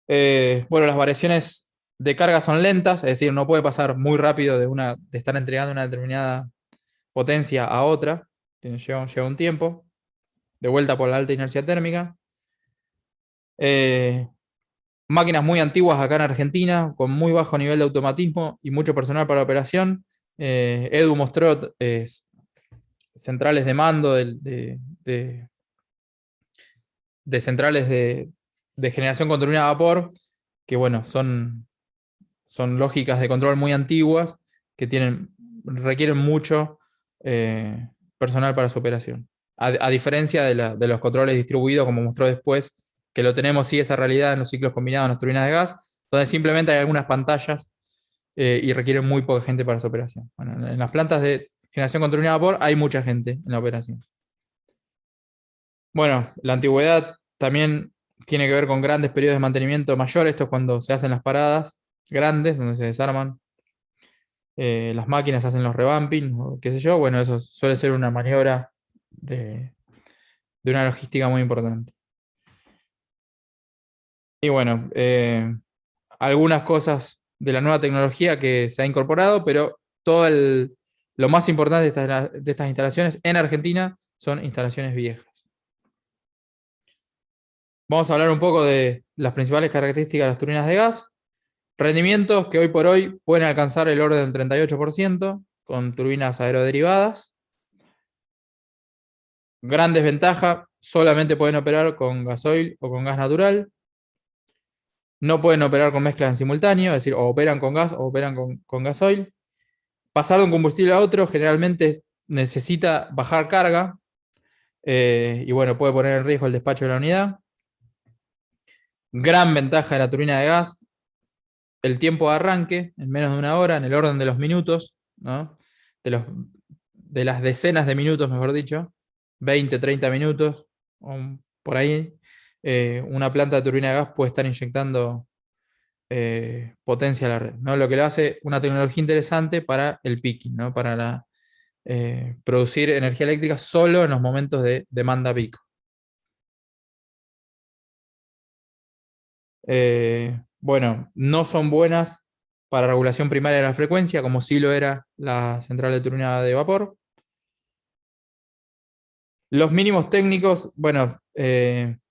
Bueno, las variaciones de carga son lentas, es decir, no puede pasar muy rápido de estar entregando una determinada potencia a otra, lleva un tiempo, de vuelta por la alta inercia térmica. Máquinas muy antiguas acá en Argentina, con muy bajo nivel de automatismo y mucho personal para operación. Edu mostró centrales de mando de centrales de generación con turbina a vapor, que bueno, son lógicas de control muy antiguas, que requieren mucho personal para su operación. A diferencia de los controles distribuidos, como mostró después, que lo tenemos, sí, esa realidad en los ciclos combinados en las turbinas de gas, donde simplemente hay algunas pantallas y requieren muy poca gente para su operación. Bueno, en las plantas de generación con turbina de vapor hay mucha gente en la operación. Bueno, la antigüedad también tiene que ver con grandes periodos de mantenimiento mayores. Esto es cuando se hacen las paradas grandes, donde se desarman las máquinas, hacen los revamping, o qué sé yo. Bueno, eso suele ser una maniobra de una logística muy importante. Y bueno, algunas cosas de la nueva tecnología que se ha incorporado, pero lo más importante de estas instalaciones en Argentina son instalaciones viejas. Vamos a hablar un poco de las principales características de las turbinas de gas. Rendimientos que hoy por hoy pueden alcanzar el orden del 38% con turbinas aeroderivadas. Gran desventaja, solamente pueden operar con gasoil o con gas natural. No pueden operar con mezclas en simultáneo, es decir, o operan con gas o operan con gasoil. Pasar de un combustible a otro generalmente necesita bajar carga y bueno, puede poner en riesgo el despacho de la unidad. Gran ventaja de la turbina de gas, el tiempo de arranque en menos de una hora, en el orden de los minutos, ¿no? De las decenas de minutos, mejor dicho, 20, 30 minutos, por ahí, una planta de turbina de gas puede estar inyectando potencia a la red, ¿no? Lo que le hace una tecnología interesante para el peaking, ¿no? Para producir energía eléctrica solo en los momentos de demanda pico. Bueno, no son buenas para regulación primaria de la frecuencia, como sí lo era la central de turbina de vapor. Los mínimos técnicos, bueno,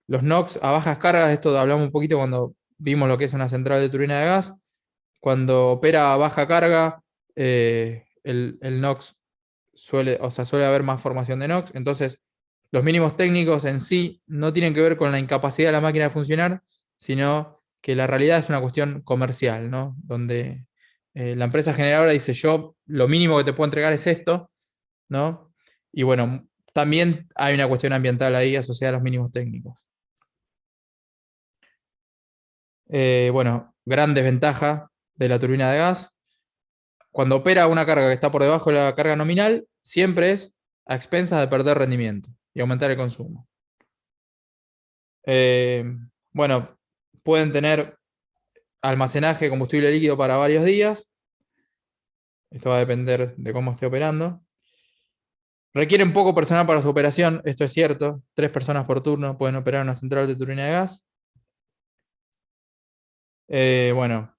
los NOx a bajas cargas, esto hablamos un poquito cuando vimos lo que es una central de turbina de gas. Cuando opera a baja carga, el NOx suele haber más formación de NOx. Entonces, los mínimos técnicos en sí no tienen que ver con la incapacidad de la máquina de funcionar, sino que la realidad es una cuestión comercial, ¿no? Donde la empresa generadora dice, yo lo mínimo que te puedo entregar es esto, ¿no? Y bueno, también hay una cuestión ambiental ahí asociada a los mínimos técnicos. Bueno, gran desventaja de la turbina de gas. Cuando opera una carga que está por debajo de la carga nominal, siempre es a expensas de perder rendimiento y aumentar el consumo. Bueno, pueden tener almacenaje de combustible líquido para varios días. Esto va a depender de cómo esté operando. Requieren poco personal para su operación, esto es cierto. 3 personas por turno pueden operar una central de turbina de gas. Bueno,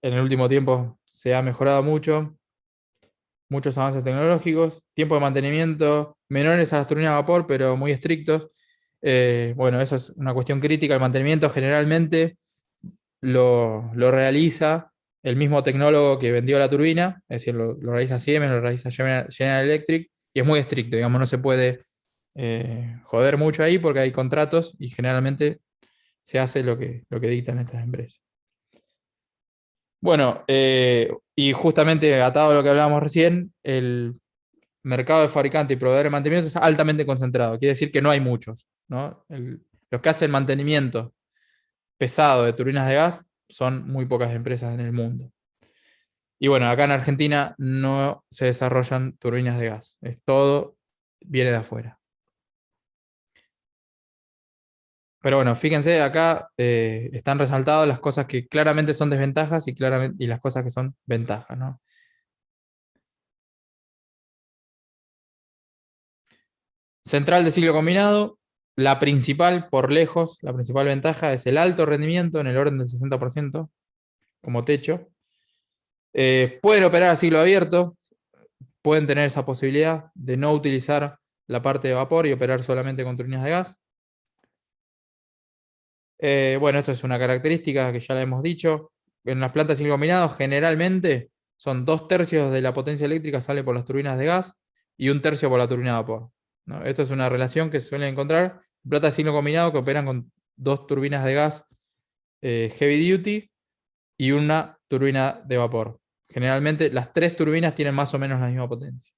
en el último tiempo se ha mejorado mucho, muchos avances tecnológicos, tiempo de mantenimiento menores a las turbinas a vapor, pero muy estrictos. Bueno, eso es una cuestión crítica. El mantenimiento generalmente lo realiza el mismo tecnólogo que vendió la turbina, es decir, lo realiza Siemens, lo realiza General Electric, y es muy estricto, digamos, no se puede joder mucho ahí porque hay contratos y generalmente se hace lo que dictan estas empresas. Bueno, y justamente atado a lo que hablábamos recién, el mercado de fabricante y proveedor de mantenimiento es altamente concentrado. Quiere decir que no hay muchos, ¿no? Los que hacen mantenimiento pesado de turbinas de gas son muy pocas empresas en el mundo. Y bueno, acá en Argentina no se desarrollan turbinas de gas. Es todo viene de afuera. Pero bueno, fíjense, acá están resaltadas las cosas que claramente son desventajas y las cosas que son ventajas, ¿no? Central de ciclo combinado, la principal, por lejos, la principal ventaja es el alto rendimiento en el orden del 60% como techo. Pueden operar a ciclo abierto, pueden tener esa posibilidad de no utilizar la parte de vapor y operar solamente con turbinas de gas. Bueno, esto es una característica que ya la hemos dicho. En las plantas de ciclo combinado generalmente son 2/3 de la potencia eléctrica sale por las turbinas de gas y 1/3 por la turbina de vapor, ¿no? Esto es una relación que se suele encontrar en plantas de ciclo combinado que operan con 2 turbinas de gas heavy duty y una turbina de vapor. Generalmente las 3 turbinas tienen más o menos la misma potencia.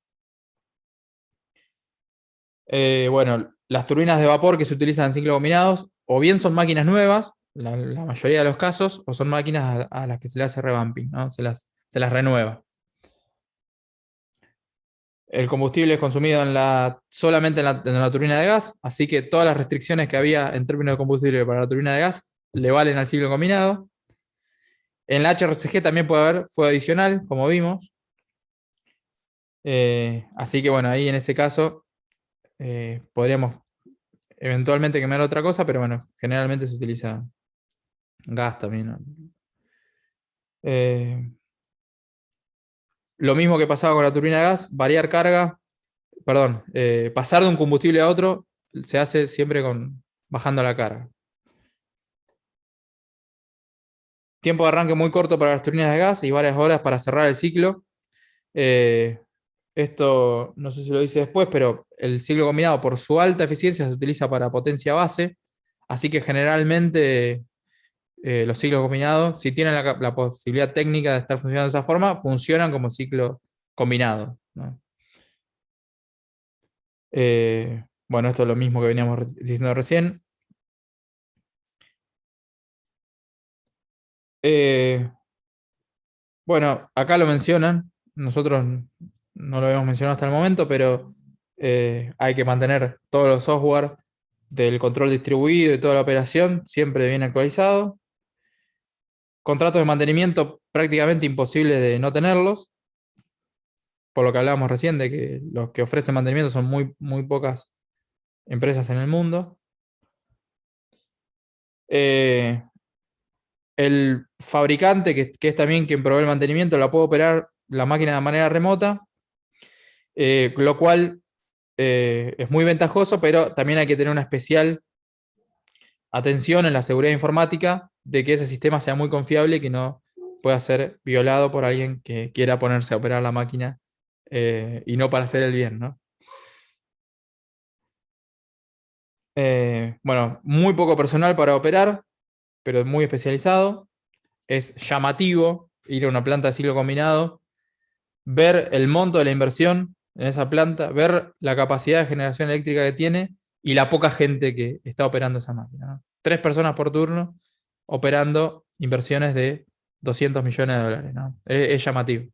Bueno, las turbinas de vapor que se utilizan en ciclos combinados o bien son máquinas nuevas, la mayoría de los casos, o son máquinas a las que se le hace revamping, ¿no? Se las renueva. El combustible es consumido solamente en la turbina de gas, así que todas las restricciones que había en términos de combustible para la turbina de gas le valen al ciclo combinado. En la HRSG también puede haber fuego adicional, como vimos. Así que bueno, ahí en ese caso podríamos eventualmente quemar otra cosa, pero bueno, generalmente se utiliza gas también, ¿no? Lo mismo que pasaba con la turbina de gas, variar carga, pasar de un combustible a otro se hace siempre bajando la carga. Tiempo de arranque muy corto para las turbinas de gas y varias horas para cerrar el ciclo. Esto no sé si lo dice después, pero el ciclo combinado por su alta eficiencia se utiliza para potencia base, así que generalmente los ciclos combinados, si tienen la posibilidad técnica de estar funcionando de esa forma, funcionan como ciclo combinado, ¿no? Bueno, esto es lo mismo que veníamos diciendo recién. Bueno, acá lo mencionan, nosotros no lo habíamos mencionado hasta el momento, pero hay que mantener todos los software del control distribuido y toda la operación siempre bien actualizado. Contratos de mantenimiento prácticamente imposible de no tenerlos, por lo que hablábamos recién de que los que ofrecen mantenimiento son muy pocas empresas en el mundo. El fabricante, que es también quien provee el mantenimiento, la puede operar la máquina de manera remota, lo cual es muy ventajoso, pero también hay que tener una especial atención en la seguridad informática de que ese sistema sea muy confiable y que no pueda ser violado por alguien que quiera ponerse a operar la máquina y no para hacer el bien, ¿no? Bueno, muy poco personal para operar, pero muy especializado. Es llamativo ir a una planta de ciclo combinado, ver el monto de la inversión en esa planta, ver la capacidad de generación eléctrica que tiene y la poca gente que está operando esa máquina, ¿no? 3 personas por turno operando inversiones de 200 millones de dólares, ¿no? Es llamativo.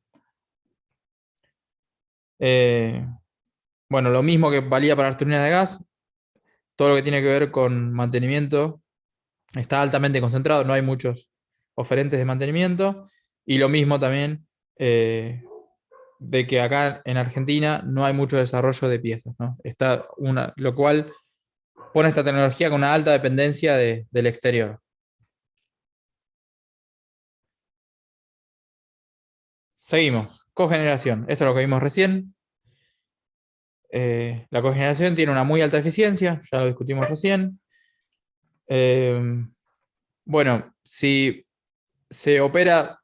Bueno, lo mismo que valía para las turbinas de gas, todo lo que tiene que ver con mantenimiento está altamente concentrado, no hay muchos oferentes de mantenimiento, y lo mismo también de que acá en Argentina no hay mucho desarrollo de piezas, ¿no? Lo cual pone esta tecnología con una alta dependencia del exterior. Seguimos. Cogeneración. Esto es lo que vimos recién. La cogeneración tiene una muy alta eficiencia, ya lo discutimos recién. Bueno, si se opera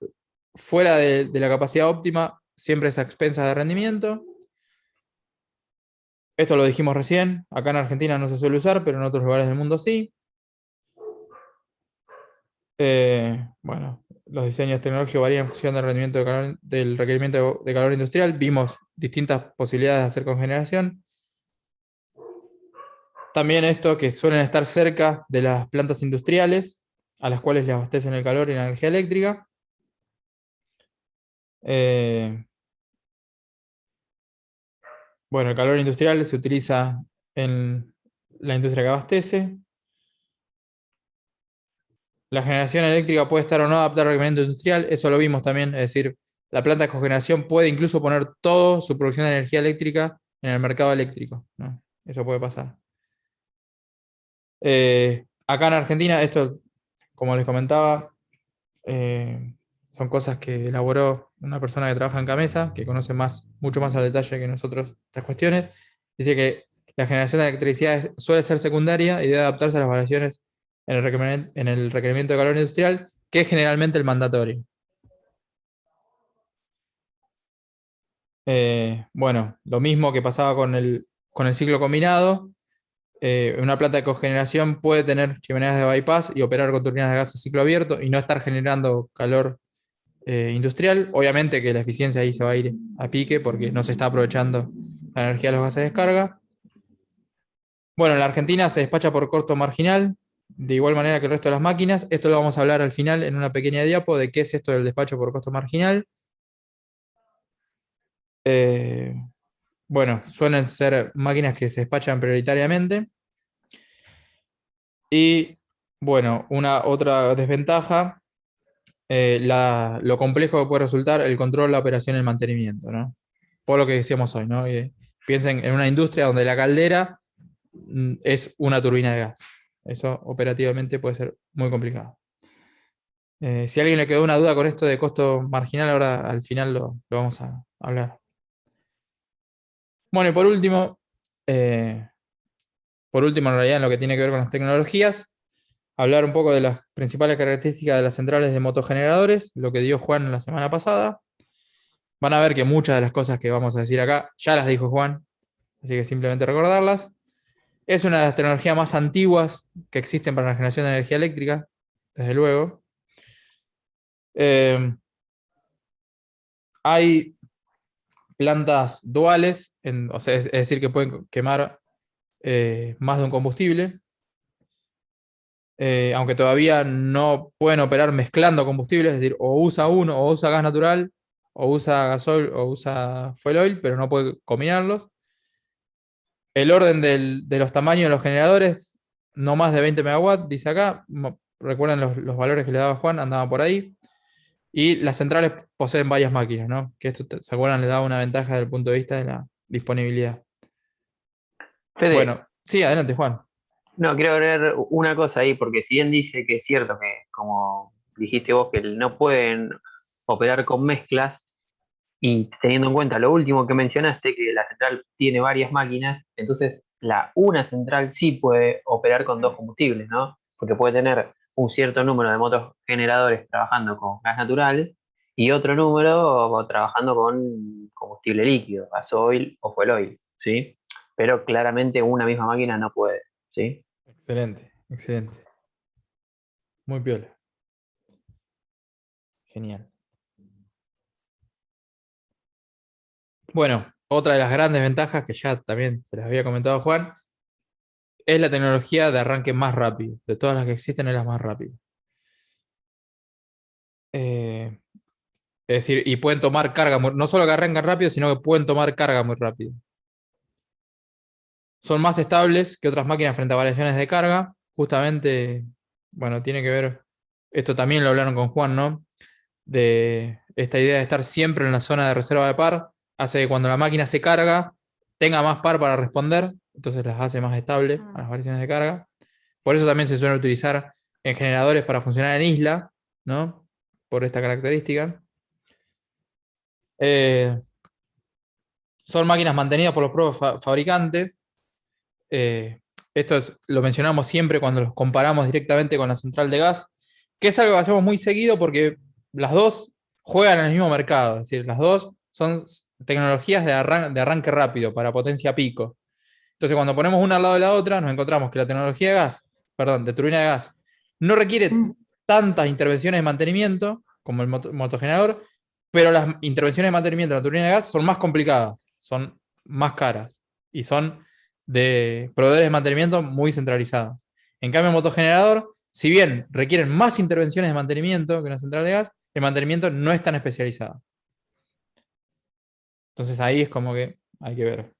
fuera de la capacidad óptima, siempre es a expensas de rendimiento. Esto lo dijimos recién. Acá en Argentina no se suele usar, pero en otros lugares del mundo sí. Bueno, los diseños tecnológicos varían en función del rendimiento del requerimiento de calor industrial. Vimos distintas posibilidades de hacer cogeneración. También esto que suelen estar cerca de las plantas industriales, a las cuales le abastecen el calor y la energía eléctrica. Bueno, el calor industrial se utiliza en la industria que abastece. La generación eléctrica puede estar o no adaptada al requerimiento industrial, eso lo vimos también, es decir, la planta de cogeneración puede incluso poner toda su producción de energía eléctrica en el mercado eléctrico, ¿no? Eso puede pasar. Acá en Argentina, esto, como les comentaba, son cosas que elaboró una persona que trabaja en Camesa, que conoce mucho más al detalle que nosotros estas cuestiones. Dice que la generación de electricidad suele ser secundaria y debe adaptarse a las variaciones en el requerimiento de calor industrial, que es generalmente el mandatorio. Bueno, lo mismo que pasaba con el ciclo combinado. Una planta de cogeneración puede tener chimeneas de bypass y operar con turbinas de gas a ciclo abierto y no estar generando calor industrial. Obviamente que la eficiencia ahí se va a ir a pique porque no se está aprovechando la energía de los gases de descarga. Bueno, en la Argentina se despacha por costo marginal, de igual manera que el resto de las máquinas. Esto lo vamos a hablar al final en una pequeña diapo de qué es esto del despacho por costo marginal. Bueno, suelen ser máquinas que se despachan prioritariamente. Y bueno, una otra desventaja, lo complejo que puede resultar el control, la operación y el mantenimiento, ¿no? Por lo que decíamos hoy, ¿no? Piensen en una industria donde la caldera es una turbina de gas. Eso operativamente puede ser muy complicado. Si a alguien le quedó una duda con esto de costo marginal, ahora al final lo vamos a hablar. Bueno, y por último, en realidad, en lo que tiene que ver con las tecnologías, hablar un poco de las principales características de las centrales de motogeneradores, lo que dio Juan la semana pasada. Van a ver que muchas de las cosas que vamos a decir acá ya las dijo Juan, así que simplemente recordarlas. Es una de las tecnologías más antiguas que existen para la generación de energía eléctrica, desde luego. Hay plantas duales, o sea, es decir, que pueden quemar más de un combustible, aunque todavía no pueden operar mezclando combustibles, es decir, o usa uno, o usa gas natural, o usa gasoil, o usa fuel oil, pero no puede combinarlos. El orden de los tamaños de los generadores, no más de 20 megawatts, dice acá. Recuerden los valores que le daba Juan, andaban por ahí. Y las centrales poseen varias máquinas, ¿no? Que esto, ¿se acuerdan? Le daba una ventaja desde el punto de vista de la disponibilidad.
Fede,
Bueno, sí, adelante, Juan.
no, quiero agregar una cosa ahí, porque si bien dice que es cierto que, como dijiste vos, que no pueden operar con mezclas, y teniendo en cuenta lo último que mencionaste, que la central tiene varias máquinas, entonces una central sí puede operar con dos combustibles, ¿no? Porque puede tener un cierto número de motos generadores trabajando con gas natural y otro número trabajando con combustible líquido, gasoil o fuel oil, ¿sí? Pero claramente una misma máquina no puede, ¿sí?
Excelente, excelente. Muy piola. Genial. Bueno, otra de las grandes ventajas que ya también se les había comentado a Juan, es la tecnología de arranque más rápido. De todas las que existen, es la más rápida. Es decir, y pueden tomar carga, no solo que arrancan rápido, sino que pueden tomar carga muy rápido. Son más estables que otras máquinas frente a variaciones de carga. Justamente, bueno, tiene que ver, esto también lo hablaron con Juan, ¿no? De esta idea de estar siempre en la zona de reserva de par, hace que cuando la máquina se carga, tenga más par para responder, entonces las hace más estables a las variaciones de carga. Por eso también se suelen utilizar en generadores para funcionar en isla, ¿no? Por esta característica. Son máquinas mantenidas por los propios fabricantes. Esto lo mencionamos siempre cuando los comparamos directamente con la central de gas, que es algo que hacemos muy seguido porque las dos juegan en el mismo mercado. Es decir, las dos son tecnologías de arranque rápido para potencia pico. Entonces, cuando ponemos una al lado de la otra, nos encontramos que la tecnología de gas, perdón, de turbina de gas, no requiere tantas intervenciones de mantenimiento como el motogenerador, pero las intervenciones de mantenimiento de la turbina de gas son más complicadas, son más caras y son de proveedores de mantenimiento muy centralizados. En cambio, el motogenerador, si bien requieren más intervenciones de mantenimiento que una central de gas, el mantenimiento no es tan especializado. Entonces ahí es como que hay que ver.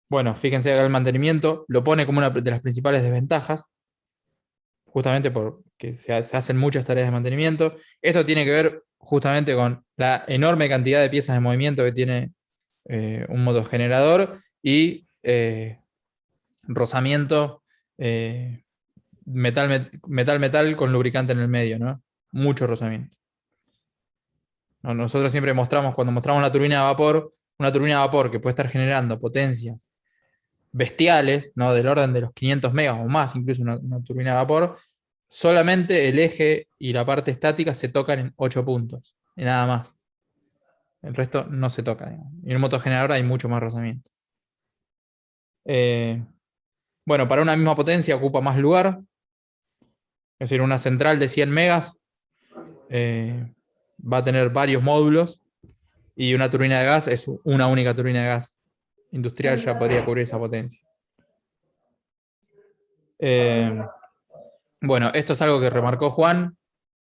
Bueno, fíjense que el mantenimiento lo pone como una de las principales desventajas, justamente porque se hacen muchas tareas de mantenimiento. Esto tiene que ver justamente con la enorme cantidad de piezas de movimiento que tiene un motogenerador y rozamiento metal con lubricante en el medio, ¿no? Mucho rozamiento. Nosotros siempre mostramos, cuando mostramos la turbina de vapor, una turbina de vapor que puede estar generando potencias bestiales, ¿no? Del orden de los 500 megas o más, incluso una turbina de vapor, solamente el eje y la parte estática se tocan en 8 puntos, y nada más. El resto no se toca, digamos. Y en el motogenerador hay mucho más rozamiento. Bueno, para una misma potencia ocupa más lugar. Es decir, una central de 100 megas va a tener varios módulos, y una turbina de gas es una única turbina de gas industrial, ya podría cubrir esa potencia. Bueno, esto es algo que remarcó Juan,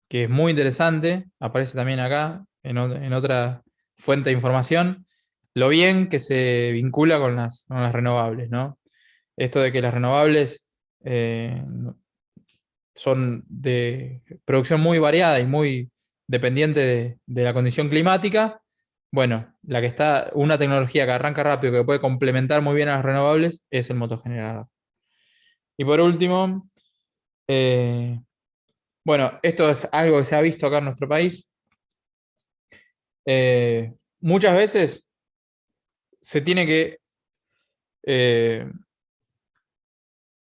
que es muy interesante, aparece también acá en otra fuente de información, lo bien que se vincula con las renovables, ¿no? Esto de que las renovables son de producción muy variada y muy dependiente de la condición climática. Bueno, la que está, una tecnología que arranca rápido, que puede complementar muy bien a las renovables, es el motogenerador. Y por último, bueno, esto es algo que se ha visto acá en nuestro país. Muchas veces se tiene que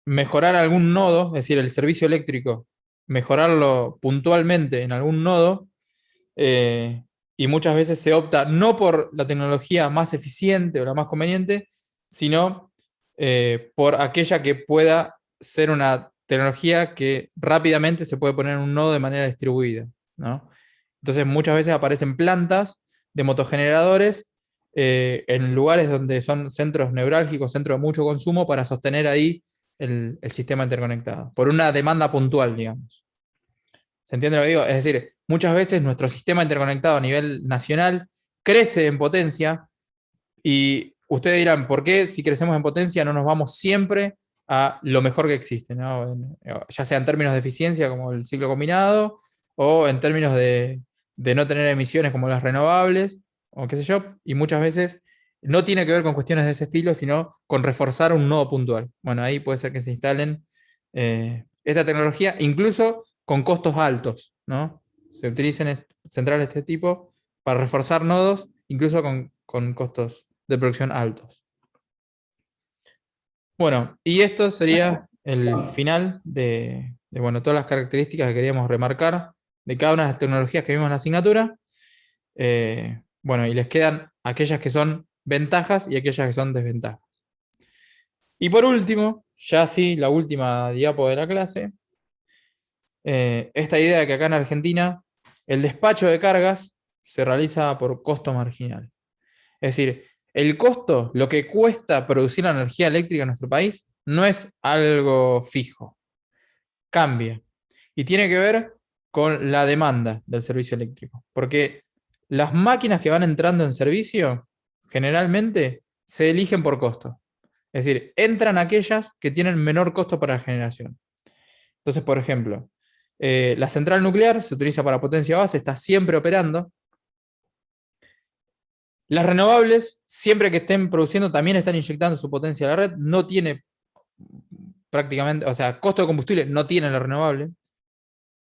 mejorar algún nodo, es decir, el servicio eléctrico, mejorarlo puntualmente en algún nodo, y muchas veces se opta no por la tecnología más eficiente o la más conveniente, sino por aquella que pueda ser una tecnología que rápidamente se puede poner en un nodo de manera distribuida, ¿no? Entonces muchas veces aparecen plantas de motogeneradores en lugares donde son centros neurálgicos, centros de mucho consumo, para sostener ahí el sistema interconectado, por una demanda puntual, digamos. ¿Se entiende lo que digo? Es decir, muchas veces nuestro sistema interconectado a nivel nacional crece en potencia, y ustedes dirán, ¿por qué si crecemos en potencia no nos vamos siempre a lo mejor que existe, ¿no? Ya sea en términos de eficiencia como el ciclo combinado, o en términos de no tener emisiones como las renovables, o qué sé yo, y muchas veces no tiene que ver con cuestiones de ese estilo, sino con reforzar un nodo puntual. Bueno, ahí puede ser que se instalen esta tecnología, incluso con costos altos, ¿no? Se utilicen centrales de este tipo para reforzar nodos, incluso con costos de producción altos. Bueno, y esto sería el final de bueno, todas las características que queríamos remarcar de cada una de las tecnologías que vimos en la asignatura. Bueno, y les quedan aquellas que son ventajas y aquellas que son desventajas. Y por último, ya sí, la última diapo de la clase, esta idea de que acá en Argentina el despacho de cargas se realiza por costo marginal. Es decir, el costo, lo que cuesta producir la energía eléctrica en nuestro país, no es algo fijo. Cambia. Y tiene que ver con la demanda del servicio eléctrico. Porque las máquinas que van entrando en servicio, generalmente se eligen por costo. Es decir, entran aquellas que tienen menor costo para la generación. Entonces, por ejemplo, la central nuclear se utiliza para potencia base, está siempre operando. Las renovables, siempre que estén produciendo, también están inyectando su potencia a la red. No tiene prácticamente, o sea, costo de combustible no tiene la renovable.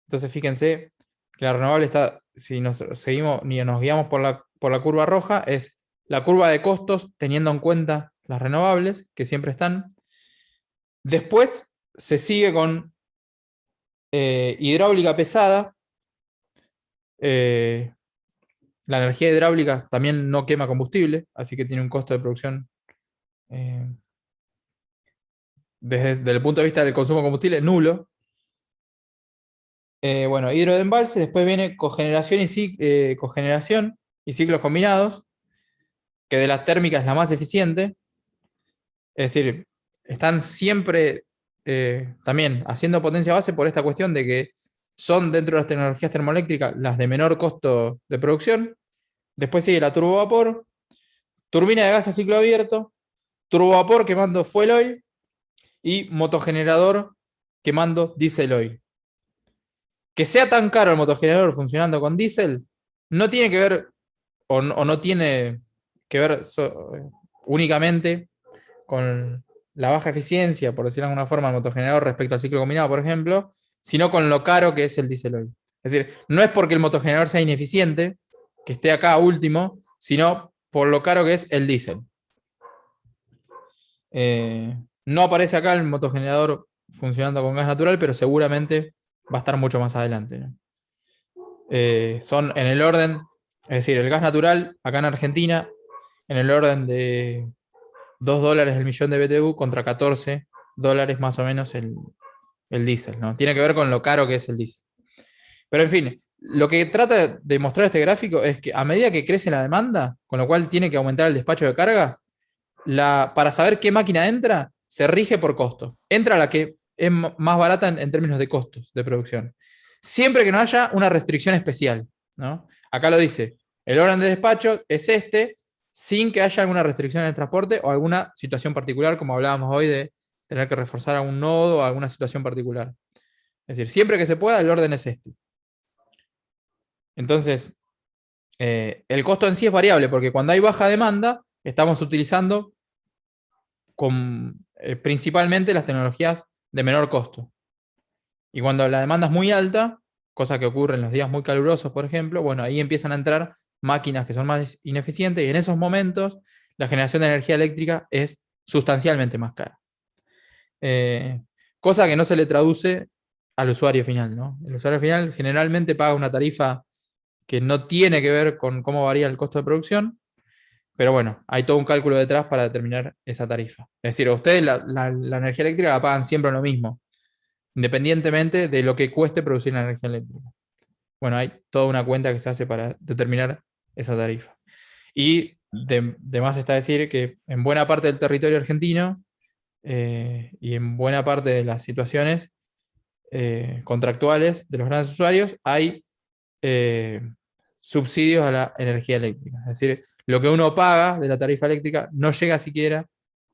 Entonces, fíjense que la renovable está, si nos seguimos ni nos guiamos por la curva roja, es la curva de costos teniendo en cuenta las renovables, que siempre están. Después se sigue con hidráulica pesada. La energía hidráulica también no quema combustible, así que tiene un costo de producción desde el punto de vista del consumo de combustible nulo. Bueno, hidro de embalse, después viene cogeneración y ciclos combinados, que de la térmica es la más eficiente. Es decir, están siempre también haciendo potencia base por esta cuestión de que son dentro de las tecnologías termoeléctricas las de menor costo de producción. Después sigue la turbovapor, turbina de gas a ciclo abierto, turbovapor quemando fuel oil y motogenerador quemando diesel oil. Que sea tan caro el motogenerador funcionando con diésel no tiene que ver o no tiene que ver únicamente con la baja eficiencia, por decirlo de alguna forma, del motogenerador respecto al ciclo combinado, por ejemplo, sino con lo caro que es el diésel oil. Es decir, no es porque el motogenerador sea ineficiente, que esté acá último, sino por lo caro que es el diésel. No aparece acá el motogenerador funcionando con gas natural, pero seguramente va a estar mucho más adelante, ¿no? Son en el orden, es decir, el gas natural acá en Argentina, en el orden de $2 el millón de BTU contra $14 más o menos el diésel, ¿no? Tiene que ver con lo caro que es el diésel. Pero en fin, lo que trata de mostrar este gráfico es que a medida que crece la demanda, con lo cual tiene que aumentar el despacho de cargas, para saber qué máquina entra, se rige por costo. Entra la que es más barata en términos de costos de producción. Siempre que no haya una restricción especial, ¿no? Acá lo dice, el orden de despacho es este, sin que haya alguna restricción en el transporte o alguna situación particular, como hablábamos hoy de tener que reforzar a un nodo o alguna situación particular. Es decir, siempre que se pueda, el orden es este. Entonces, el costo en sí es variable, porque cuando hay baja demanda, estamos utilizando principalmente las tecnologías de menor costo. Y cuando la demanda es muy alta, cosa que ocurre en los días muy calurosos, por ejemplo, bueno, ahí empiezan a entrar máquinas que son más ineficientes y en esos momentos la generación de energía eléctrica es sustancialmente más cara. Cosa que no se le traduce al usuario final, ¿no? El usuario final generalmente paga una tarifa que no tiene que ver con cómo varía el costo de producción, pero bueno, hay todo un cálculo detrás para determinar esa tarifa. Es decir, ustedes la energía eléctrica la pagan siempre lo mismo, independientemente de lo que cueste producir la energía eléctrica. Bueno, hay toda una cuenta que se hace para determinar esa tarifa. Y de más está decir que en buena parte del territorio argentino y en buena parte de las situaciones contractuales de los grandes usuarios hay subsidios a la energía eléctrica. Es decir, lo que uno paga de la tarifa eléctrica no llega siquiera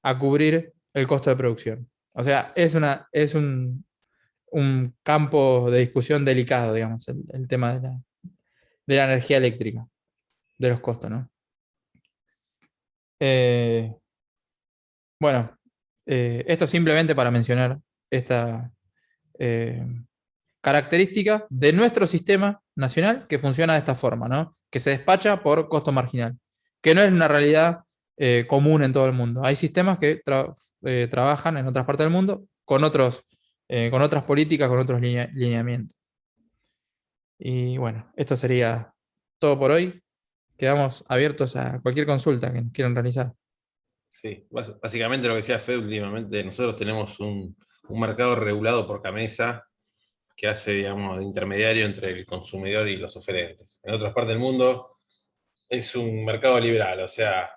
a cubrir el costo de producción. O sea, es un campo de discusión delicado, digamos, el tema de la energía eléctrica, de los costos, ¿no? Bueno, esto simplemente para mencionar esta característica de nuestro sistema nacional que funciona de esta forma, ¿no? Que se despacha por costo marginal, que no es una realidad común en todo el mundo. Hay sistemas que trabajan en otras partes del mundo con otras políticas, con otros lineamientos. Y bueno, esto sería todo por hoy. Quedamos abiertos a cualquier consulta que quieran realizar.
Sí, básicamente lo que decía Fede últimamente, nosotros tenemos un mercado regulado por CAMESA que hace, digamos, de intermediario entre el consumidor y los oferentes. En otras partes del mundo es un mercado liberal, o sea,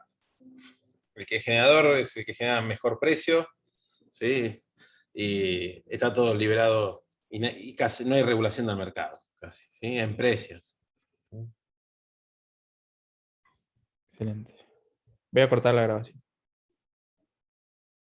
el que es generador es el que genera mejor precio, ¿sí? Y está todo liberado y casi no hay regulación del mercado, casi, ¿sí? En precios.
Excelente. Voy a cortar la grabación.